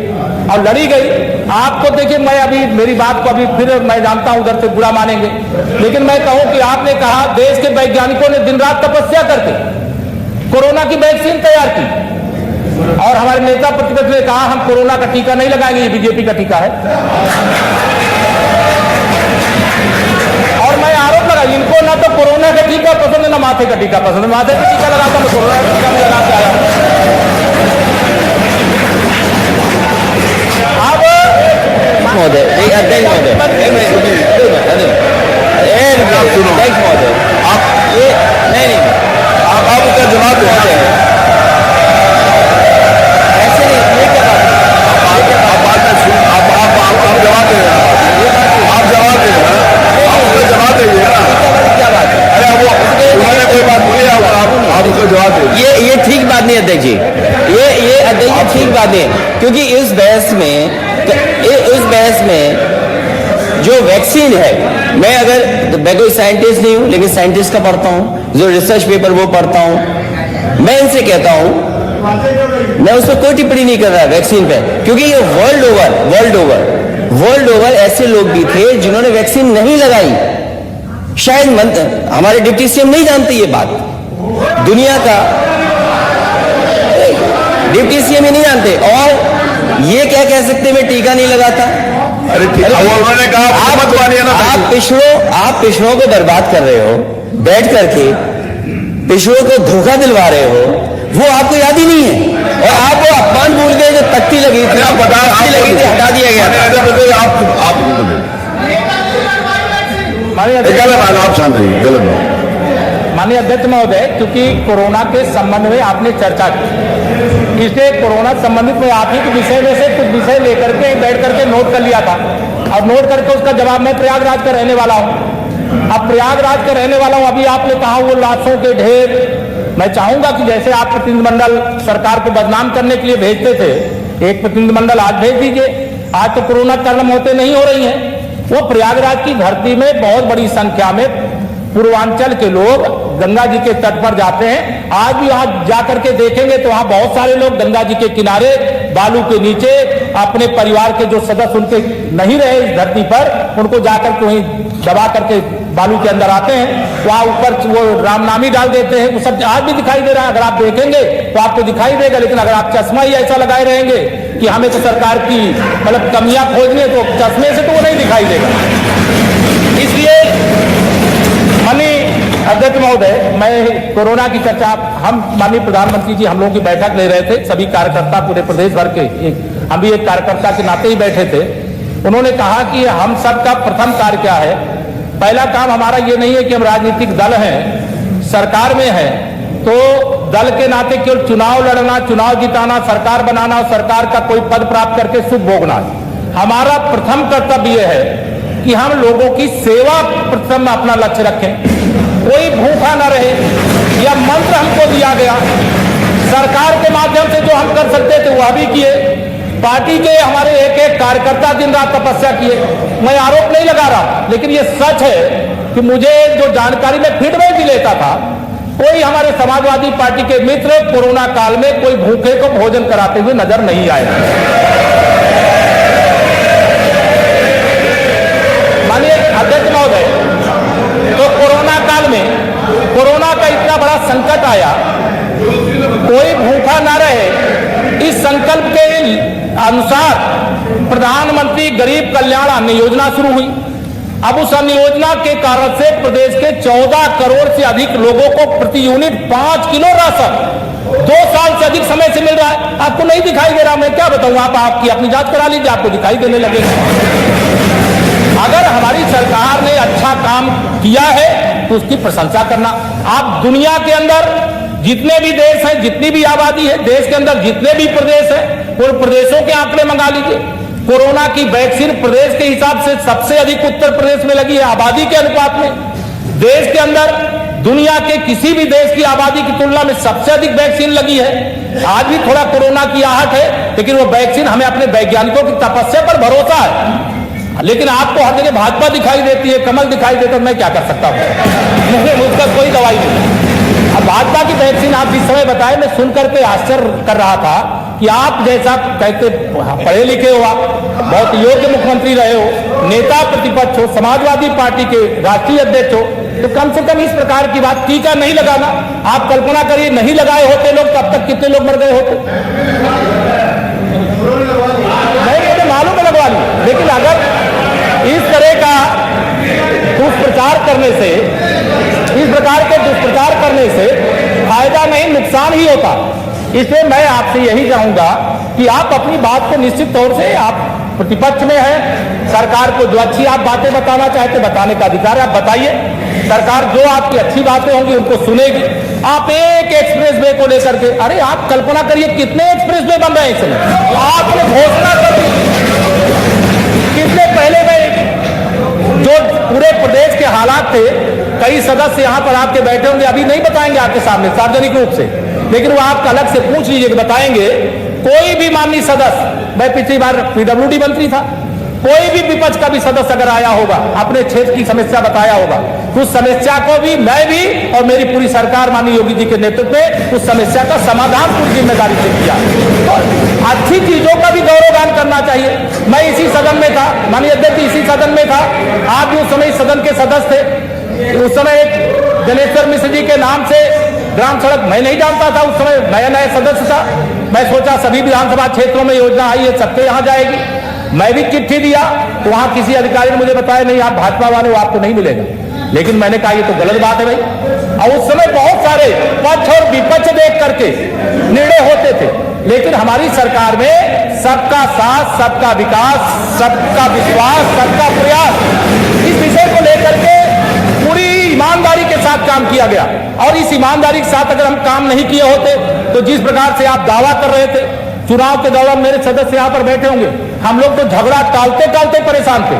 और लड़ी गई। आपको देखिए, मैं अभी मेरी बात को अभी फिर मैं जानता हूं उधर से बुरा मानेंगे, लेकिन मैं कहूं कि आपने कहा देश के वैज्ञानिकों ने दिन रात तपस्या करके कोरोना की वैक्सीन तैयार की, और हमारे नेता प्रतिपक्ष ने कहा हम कोरोना का टीका नहीं लगाएंगे, ये बीजेपी का टीका है। और मैं आरोप लगा, इनको ना तो कोरोना का टीका पसंद है ना माथे का टीका पसंद है, माथे का टीका लगाता मैं कोरोना का टीका नहीं लगाते आया। अब महोदय, अध्यक्ष महोदय, अध्यक्ष महोदय, आप ये नहीं आप उसका जवाब दें, ऐसे नहीं, ये क्या बात है? आप बात में सुन, आप जवाब दें, आप जवाब दें, आप उसका जवाब देंगे ना। क्या बात है? अरे वो उन्होंने कोई बात बोली, आप उसका जवाब दें। ये ठीक बात नहीं अध्यक्ष जी, ये अध्यक्ष जी ठीक बात नहीं, क्योंकि इस बहस में जो वैक्सीन है, मैं कोई साइंटिस्ट नहीं हूं, लेकिन साइंटिस्ट का पढ़ता हूं, जो रिसर्च पेपर वो पढ़ता हूं, मैं इनसे कहता हूं, मैं उस पर कोई टिप्पणी नहीं कर रहा वैक्सीन पे, क्योंकि ये वर्ल्ड ओवर ऐसे लोग भी थे जिन्होंने वैक्सीन नहीं लगाई। शायद हमारे डिप्टी सीएम नहीं जानते ये बात, दुनिया का डिप्टी सीएम ही नहीं जानते, और ये क्या कह सकते मैं टीका नहीं लगाता। अरे उन्होंने कहा आप पिछड़ों को बर्बाद कर रहे हो, बैठ करके पिछड़ों को धोखा दिलवा रहे हो, वो आपको याद ही नहीं है, और आप वो अपमान भूल गए जो तख्ती लगी थी, हटा दिया गया। आप शांत रहिए, गलत बात। माननीय अध्यक्ष महोदय, क्योंकि कोरोना के संबंध में आपने चर्चा की, इसलिए कोरोना संबंधित में आप ही के विषय में से कुछ विषय लेकर के बैठ करके नोट कर लिया था, और नोट करके उसका जवाब मैं प्रयागराज का रहने वाला हूं। अब प्रयागराज का रहने वाला हूं, अभी आपने कहा वो लाशों के ढेर, मैं चाहूंगा कि जैसे आप प्रतिनिधिमंडल सरकार को बदनाम करने के लिए भेजते थे, एक प्रतिनिधिमंडल आज भेज दीजिए। आज तो कोरोना कर्म होते नहीं हो रही है, वो प्रयागराज की धरती में बहुत बड़ी संख्या में पूर्वांचल के लोग गंगा जी के तट पर जाते हैं। आज भी वहां जाकर के देखेंगे तो वहां बहुत सारे लोग गंगा जी के किनारे बालू के नीचे अपने परिवार के जो सदस्य उनके नहीं रहे इस धरती पर, उनको जाकर के वहीं दबा करके बालू के अंदर आते हैं, वहां ऊपर वो रामनामी डाल देते हैं, वो सब आज भी दिखाई दे रहा है। अगर आप देखेंगे तो आपको दिखाई देगा, लेकिन अगर आप चश्मा ही ऐसा लगाए रहेंगे कि हमें तो सरकार की मतलब कमियां खोजनी है, तो चश्मे से तो वो नहीं दिखाई देगा। इसलिए माननीय अध्यक्ष महोदय, मैं कोरोना की चर्चा, हम माननीय प्रधानमंत्री जी हम लोगों की बैठक ले रहे थे, सभी कार्यकर्ता पूरे प्रदेश भर के, हम भी एक कार्यकर्ता के नाते ही बैठे थे। उन्होंने कहा कि हम सबका प्रथम कार्य क्या है। पहला काम हमारा ये नहीं है कि हम राजनीतिक दल हैं, सरकार में हैं, तो दल के नाते केवल चुनाव लड़ना, चुनाव जिताना, सरकार बनाना और सरकार का कोई पद प्राप्त करके सुख भोगना। हमारा प्रथम कर्तव्य यह है कि हम लोगों की सेवा प्रथम अपना लक्ष्य रखें, कोई भूखा न रहे। यह मंत्र हमको दिया गया, सरकार के माध्यम से जो हम कर सकते थे वह भी किए। पार्टी के हमारे एक एक कार्यकर्ता दिन रात तपस्या किए। मैं आरोप नहीं लगा रहा, लेकिन यह सच है कि मुझे जो जानकारी में फीडबैक भी लेता था, कोई हमारे समाजवादी पार्टी के मित्र कोरोना काल में कोई भूखे को भोजन कराते हुए नजर नहीं आए। माननीय अध्यक्ष महोदय, तो कोरोना काल में कोरोना का इतना बड़ा संकट आया, कोई भूखा ना रहे, इस संकल्प के अनुसार प्रधानमंत्री गरीब कल्याण अन्न योजना शुरू हुई। अब उस अन्न योजना के कारण से प्रदेश के 14 करोड़ से अधिक लोगों को प्रति यूनिट 5 किलो राशन 2 साल से अधिक समय से मिल रहा है। आपको नहीं दिखाई दे रहा, मैं क्या बताऊं, आप आपकी अपनी जांच करा लीजिए, आपको दिखाई देने लगेगा। अगर हमारी सरकार ने अच्छा काम किया है तो उसकी प्रशंसा करना। आप दुनिया के अंदर जितने भी देश हैं, जितनी भी आबादी है, देश के अंदर जितने भी प्रदेश हैं, उन प्रदेशों के आंकड़े मंगा लीजिए। कोरोना की वैक्सीन प्रदेश के हिसाब से सबसे अधिक उत्तर प्रदेश में लगी है, आबादी के अनुपात में। देश के अंदर दुनिया के किसी भी देश की आबादी की तुलना में सबसे अधिक वैक्सीन लगी है। आज भी थोड़ा कोरोना की आहट है, लेकिन वो वैक्सीन, हमें अपने वैज्ञानिकों की तपस्या पर भरोसा है। लेकिन आपको हर जगह भाजपा दिखाई देती है, कमल दिखाई देता है, मैं क्या कर सकता हूं, उसका कोई दवाई नहीं। अब भाजपा की वैक्सीन आप जिस समय बताए, मैं सुनकर के आश्चर्य कर रहा था कि आप जैसा कहते पढ़े लिखे हो, आप बहुत योग्य मुख्यमंत्री रहे हो, नेता प्रतिपक्ष हो, समाजवादी पार्टी के राष्ट्रीय अध्यक्ष हो, तो कम से कम इस प्रकार की बात, टीका नहीं लगाना। आप कल्पना करिए, नहीं लगाए होते लोग, तब तक कितने लोग मर गए होते। नहीं, मुझे मालूम है, लगवा ली। लेकिन अगर इस तरह का दुष्प्रचार करने से, इस प्रकार के दुष्प्रचार करने से फायदा नहीं, नुकसान ही होता। इसलिए मैं आपसे यही चाहूंगा कि आप अपनी बात को निश्चित तौर से, आप प्रतिपक्ष में हैं, सरकार को जो अच्छी आप बातें बताना चाहते बताने का अधिकार है, आप बताइए। सरकार जो आपकी अच्छी बातें होंगी उनको सुनेगी। आप एक एक्सप्रेस वे को लेकर के, अरे आप कल्पना करिए कितने एक्सप्रेस वे बन रहे हैं इस समय, आपने घोषणा कर दी। कितने पहले में जो पूरे प्रदेश के हालात थे, कई सदस्य यहां पर आपके बैठे होंगे, अभी नहीं बताएंगे आपके सामने सार्वजनिक रूप से, लेकिन वो आपका अलग से पूछ लीजिए कि बताएंगे। कोई भी माननीय सदस्य, मैं पिछली बार पीडब्ल्यूडी मंत्री था, कोई भी विपक्ष का भी सदस्य अगर आया होगा, अपने क्षेत्र की समस्या बताया होगा, तो उस समस्या को भी मैं भी और मेरी पूरी सरकार माननीय योगी जी के नेतृत्व में उस समस्या का समाधान पूरी जिम्मेदारी से किया। तो अच्छी चीजों का भी गौरवगान करना चाहिए। मैं इसी सदन में था, माननीय अध्यक्ष इसी सदन में था, आप भी उस समय सदन के सदस्य थे। उस समय एक जनेश्वर मिश्र जी के नाम से ग्राम सड़क, मैं नहीं जानता था, उस समय नया नया सदस्य था। मैं सोचा सभी विधानसभा क्षेत्रों में योजना आई है, सबके यहाँ जाएगी। मैं भी चिट्ठी दिया, तो वहां किसी अधिकारी ने मुझे बताया नहीं, आप भाजपा वाले हो, आपको नहीं मिलेगा। लेकिन मैंने कहा ये तो गलत बात है भाई। और उस समय बहुत सारे पक्ष और विपक्ष देख करके निर्णय होते थे, लेकिन हमारी सरकार में सबका साथ, सबका विकास, सबका विश्वास, सबका प्रयास, इस विषय को लेकर के पूरी ईमानदारी के साथ काम किया गया। और इस ईमानदारी के साथ अगर हम काम नहीं किए होते, तो जिस प्रकार से आप दावा कर रहे थे, चुनाव के दौरान मेरे सदस्य यहां पर बैठे होंगे, हम लोग तो झगड़ा टालते टालते परेशान थे।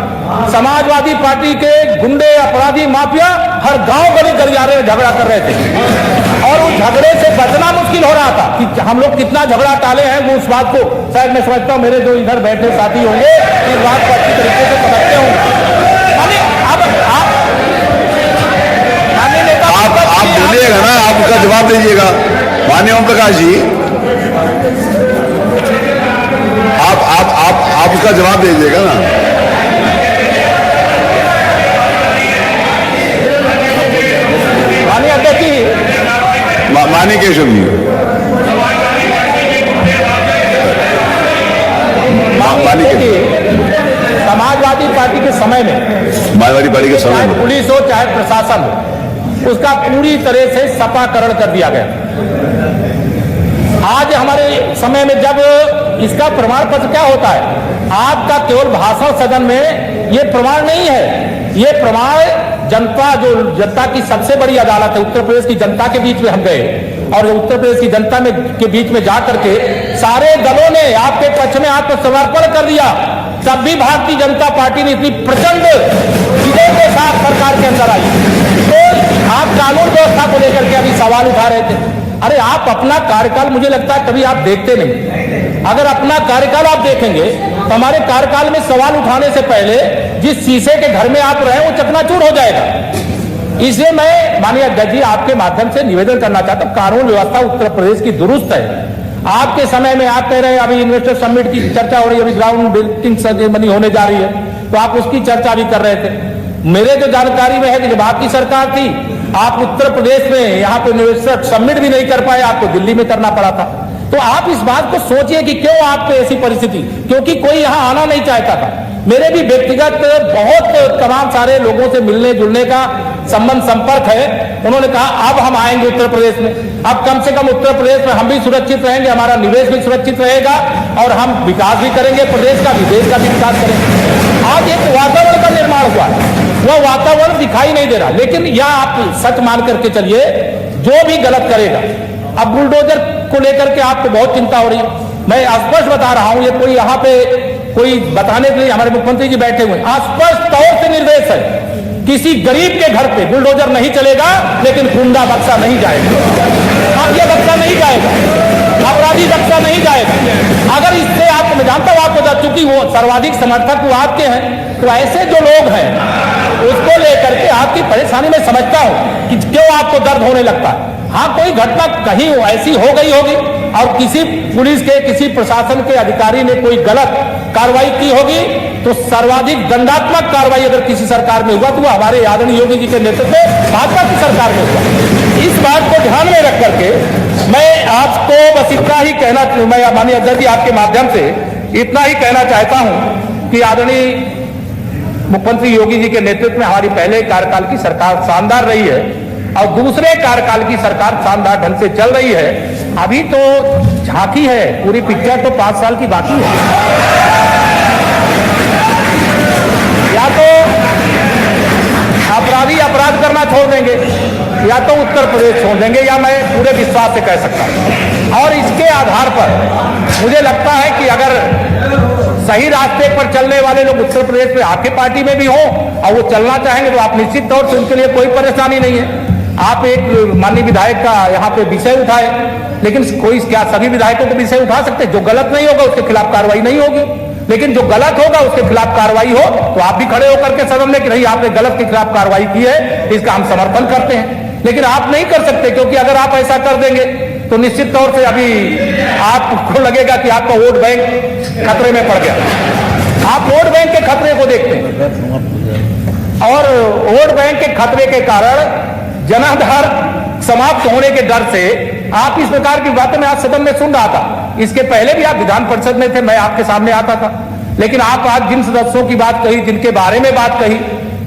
समाजवादी पार्टी के गुंडे, अपराधी, माफिया हर गांव गली गलियारे में झगड़ा कर रहे थे, और उस झगड़े से बचना मुश्किल हो रहा था कि हम लोग कितना झगड़ा टाले हैं। वो उस बात को शायद मैं समझता हूं मेरे जो इधर बैठे साथी होंगे इस बात को अच्छी तरीके से समझते होंगे। आप बोलिएगा ना, आप उसका जवाब दीजिएगा। माननीय ओम प्रकाश जी, आप उसका जवाब दीजिएगा ना। माननीय अध्यक्ष जी, माननीय केशव जी, समाजवादी पार्टी के समय में, मायावती पार्टी के समय चाहे में पुलिस हो चाहे प्रशासन हो, उसका पूरी तरह से सपाकरण कर दिया गया। आज हमारे समय में जब इसका प्रमाण पत्र क्या होता है, आपका केवल भाषण सदन में ये प्रमाण नहीं है, ये प्रमाण जनता की सबसे बड़ी अदालत है, उत्तर प्रदेश की जनता के बीच में हम गए और उत्तर प्रदेश की जनता के बीच में जाकर के सारे दलों ने आपके पक्ष में आत्मसमर्पण कर दिया, तब भी भारतीय जनता पार्टी ने इतनी प्रचंड विजय के साथ सरकार के अंदर आई। तो आप कानून व्यवस्था को लेकर के अभी सवाल उठा रहे थे। अरे आप अपना कार्यकाल, मुझे लगता है कभी आप देखते नहीं। अगर अपना कार्यकाल आप देखेंगे तो हमारे कार्यकाल में सवाल उठाने से पहले जिस शीशे के घर में आप रहे वो चकनाचूर हो जाएगा। इसलिए मैं माननीय अध्यक्ष जी आपके माध्यम से निवेदन करना चाहता हूं, कानून व्यवस्था उत्तर प्रदेश की दुरुस्त है। आपके समय में आप कह रहे हैं अभी इन्वेस्टर समिट की चर्चा हो रही है, अभी ग्राउंड ब्रेकिंग सेरेमनी होने जा रही है, तो आप उसकी चर्चा भी कर रहे थे। मेरे जो जानकारी में है कि जब आपकी सरकार थी, आप उत्तर प्रदेश में यहाँ पे इन्वेस्टर समिट भी नहीं कर पाए, आपको दिल्ली में करना पड़ा था। तो आप इस बात को सोचिए कि क्यों आपको ऐसी परिस्थिति, क्योंकि कोई यहाँ आना नहीं चाहता था। मेरे भी व्यक्तिगत बहुत तमाम सारे लोगों से मिलने जुलने का संपर्क है। उन्होंने कहा अब हम आएंगे उत्तर प्रदेश में, अब कम से कम उत्तर प्रदेश में हम भी सुरक्षित रहेंगे, हमारा निवेश भी सुरक्षित रहेगा और हम विकास भी करेंगे, प्रदेश का भी देश का भी विकास करेंगे। आज एक वातावरण का निर्माण हुआ है, वह वातावरण दिखाई नहीं दे रहा। लेकिन यह आप सच मान करके चलिए, जो भी गलत करेगा, अब बुलडोजर को लेकर के आपको बहुत चिंता हो रही है। मैं स्पष्ट बता रहा हूं, ये कोई यहाँ पे कोई बताने के लिए हमारे मुख्यमंत्री जी बैठे हुए हैं, स्पष्ट तौर से निर्देश है, किसी गरीब के घर पे बुलडोजर नहीं चलेगा, लेकिन गुंडा बक्सा नहीं जाएगा, माफिया बक्सा नहीं जाएगा, अपराधी बक्सा नहीं जाएगा। अगर इससे आपको, मैं जानता हूं आपको, चूंकि वो सर्वाधिक समर्थक वो आपके हैं, तो ऐसे जो लोग हैं उसको लेकर के आपकी परेशानी में समझता हूं कि क्यों आपको दर्द होने लगता है। हाँ, कोई घटना कहीं ऐसी हो गई होगी और किसी पुलिस के, किसी प्रशासन के अधिकारी ने कोई गलत कार्रवाई की होगी, तो सर्वाधिक दंडात्मक कार्रवाई अगर किसी सरकार में हुआ तो वो हमारे आदरणीय योगी जी के नेतृत्व में भाजपा की सरकार में हुआ। इस बात को ध्यान में रख करके मैं आपको बस इतना ही कहना, मैं माननीय अध्यक्ष जी आपके माध्यम से इतना ही कहना चाहता हूं कि आदरणीय मुख्यमंत्री योगी जी के नेतृत्व में हमारी पहले कार्यकाल की सरकार शानदार रही है और दूसरे कार्यकाल की सरकार शानदार ढंग से चल रही है। अभी तो झांकी है, पूरी पिक्चर तो 5 साल की बाकी है। या तो अपराधी अपराध करना छोड़ देंगे, या तो उत्तर प्रदेश छोड़ देंगे, या मैं पूरे विश्वास से कह सकता हूं। और इसके आधार पर मुझे लगता है कि अगर सही रास्ते पर चलने वाले लोग उत्तर प्रदेश में आपके पार्टी में भी हो और वो चलना चाहेंगे तो आप निश्चित तौर से उनके लिए कोई परेशानी नहीं है। आप एक माननीय विधायक का यहाँ पे विषय उठाए, लेकिन कोई क्या सभी विधायकों को विषय उठा सकते? जो गलत नहीं होगा उसके खिलाफ कार्रवाई नहीं होगी, लेकिन जो गलत होगा उसके खिलाफ कार्रवाई हो तो आप भी खड़े होकर के सदन में कि नहीं आपने गलत के खिलाफ कार्रवाई की है, इसका हम समर्थन करते हैं। लेकिन आप नहीं कर सकते, क्योंकि अगर आप ऐसा कर देंगे तो निश्चित तौर से अभी आपको लगेगा कि आपका वोट बैंक खतरे में पड़ गया। आप वोट बैंक के खतरे को देखते हैं और वोट बैंक के खतरे के कारण जनाधार समाप्त होने के डर से आप इस प्रकार की बातें मैं आज सदन में सुन रहा था। इसके पहले भी आप विधान परिषद में थे, मैं आपके सामने आता था, लेकिन आप आज जिन सदस्यों की बात कही, जिनके बारे में बात कही,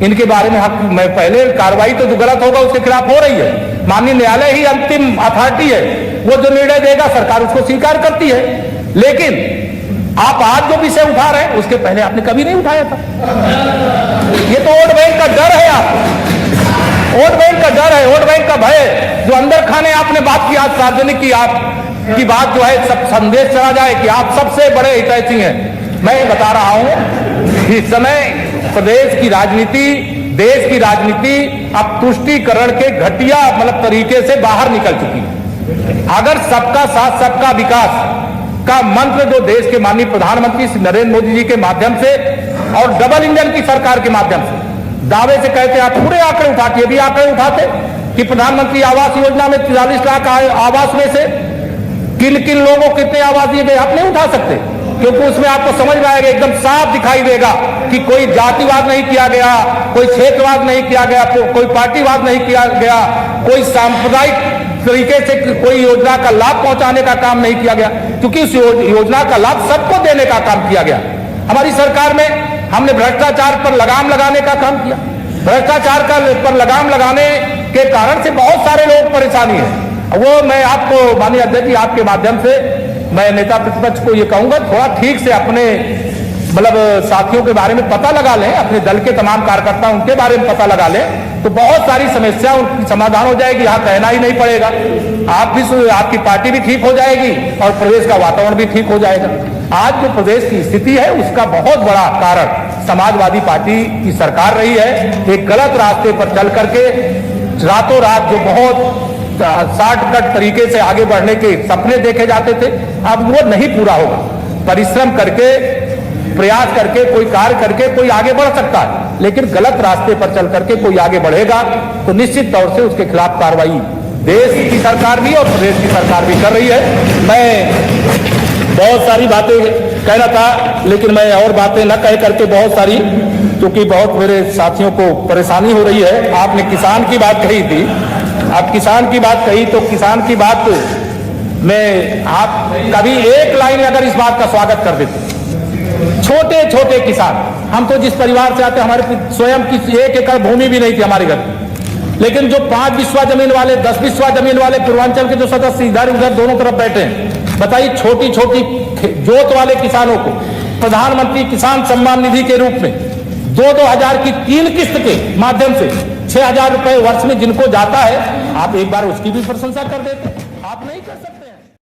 इनके बारे में मैं पहले कार्रवाई तो जो गलत होगा उसके खिलाफ हो रही है। माननीय न्यायालय ही अंतिम अथॉरिटी है, वो जो निर्णय देगा सरकार उसको स्वीकार करती है। लेकिन आप आज जो विषय उठा रहे हैं उसके पहले आपने कभी नहीं उठाया था। ये तो वोट बैंक का डर है, आपको वोट बैंक का डर है, वोट बैंक का भय, जो अंदर खाने आपने बात की, आज सार्वजनिक की आपकी बात जो है सब संदेश चला जाए कि आप सबसे बड़े हितैषी हैं। मैं बता रहा हूं इस समय प्रदेश की राजनीति, देश की राजनीति अब तुष्टीकरण के घटिया तरीके से बाहर निकल चुकी है। अगर सबका साथ सबका विकास का मंत्र जो देश के माननीय प्रधानमंत्री श्री नरेंद्र मोदी जी के माध्यम से और डबल इंजन की सरकार के माध्यम से दावे से कहते आप पूरे आंकड़े उठाते, ये भी आंकड़े उठाते कि प्रधानमंत्री आवास योजना में 43 लाख आवास में से किन किन लोगों को कितने आवास दिए गए, आप नहीं उठा सकते, क्योंकि उसमें आपको समझ में आएगा, एकदम साफ दिखाई देगा कि कोई जातिवाद नहीं किया गया, कोई क्षेत्रवाद नहीं किया गया, कोई पार्टीवाद नहीं किया गया, कोई सांप्रदायिक तरीके से कोई योजना का लाभ पहुंचाने का काम नहीं किया गया, क्योंकि उस योजना का लाभ सबको देने का काम किया गया। हमारी सरकार में हमने भ्रष्टाचार पर लगाम लगाने का काम किया। भ्रष्टाचार पर लगाम लगाने जिसके कारण से बहुत सारे लोग परेशानी है। वो मैं आपको माननीय अध्यक्ष जी आपके माध्यम से मैं नेता प्रतिपक्ष को ये कहूंगा, थोड़ा ठीक से अपने मतलब साथियों के बारे में पता लगा लें, अपने दल के तमाम कार्यकर्ता उनके बारे में पता लगा लें, तो बहुत सारी समस्या उनकी समाधान हो जाएगी। यहाँ कहना ही नहीं पड़ेगा, आप भी, आपकी पार्टी भी ठीक हो जाएगी और प्रदेश का वातावरण भी ठीक हो जाएगा। आज जो प्रदेश की स्थिति है उसका बहुत बड़ा कारण समाजवादी पार्टी की सरकार रही है। एक गलत रास्ते पर चल करके रातों रात जो बहुत शॉर्टकट तरीके से आगे बढ़ने के सपने देखे जाते थे, अब वो नहीं पूरा होगा। परिश्रम करके, प्रयास करके, कोई कार्य करके कोई आगे बढ़ सकता है, लेकिन गलत रास्ते पर चल करके कोई आगे बढ़ेगा तो निश्चित तौर से उसके खिलाफ कार्रवाई देश की सरकार भी और प्रदेश की सरकार भी कर रही है। मैं बहुत सारी बातें कहना था, लेकिन मैं और बातें न कह करके बहुत सारी, क्योंकि बहुत मेरे साथियों को परेशानी हो रही है। आपने किसान की बात कही थी, आप किसान की बात कही तो किसान की बात में आप कभी एक लाइन अगर इस बात का स्वागत कर देते, छोटे छोटे किसान, हम तो जिस परिवार से आते हमारे स्वयं की 1 एकड़ भूमि भी नहीं थी हमारे घर, लेकिन जो 5 बिस्वा जमीन वाले, 10 बिस्वा जमीन वाले पूर्वांचल के जो सदस्य इधर उधर दोनों तरफ बैठे हैं, बताइए छोटी छोटी जोत वाले किसानों को प्रधानमंत्री किसान सम्मान निधि के रूप में 2-2 हजार की 3 किस्त के माध्यम से 6,000 रुपए वर्ष में जिनको जाता है, आप एक बार उसकी भी प्रशंसा कर देते।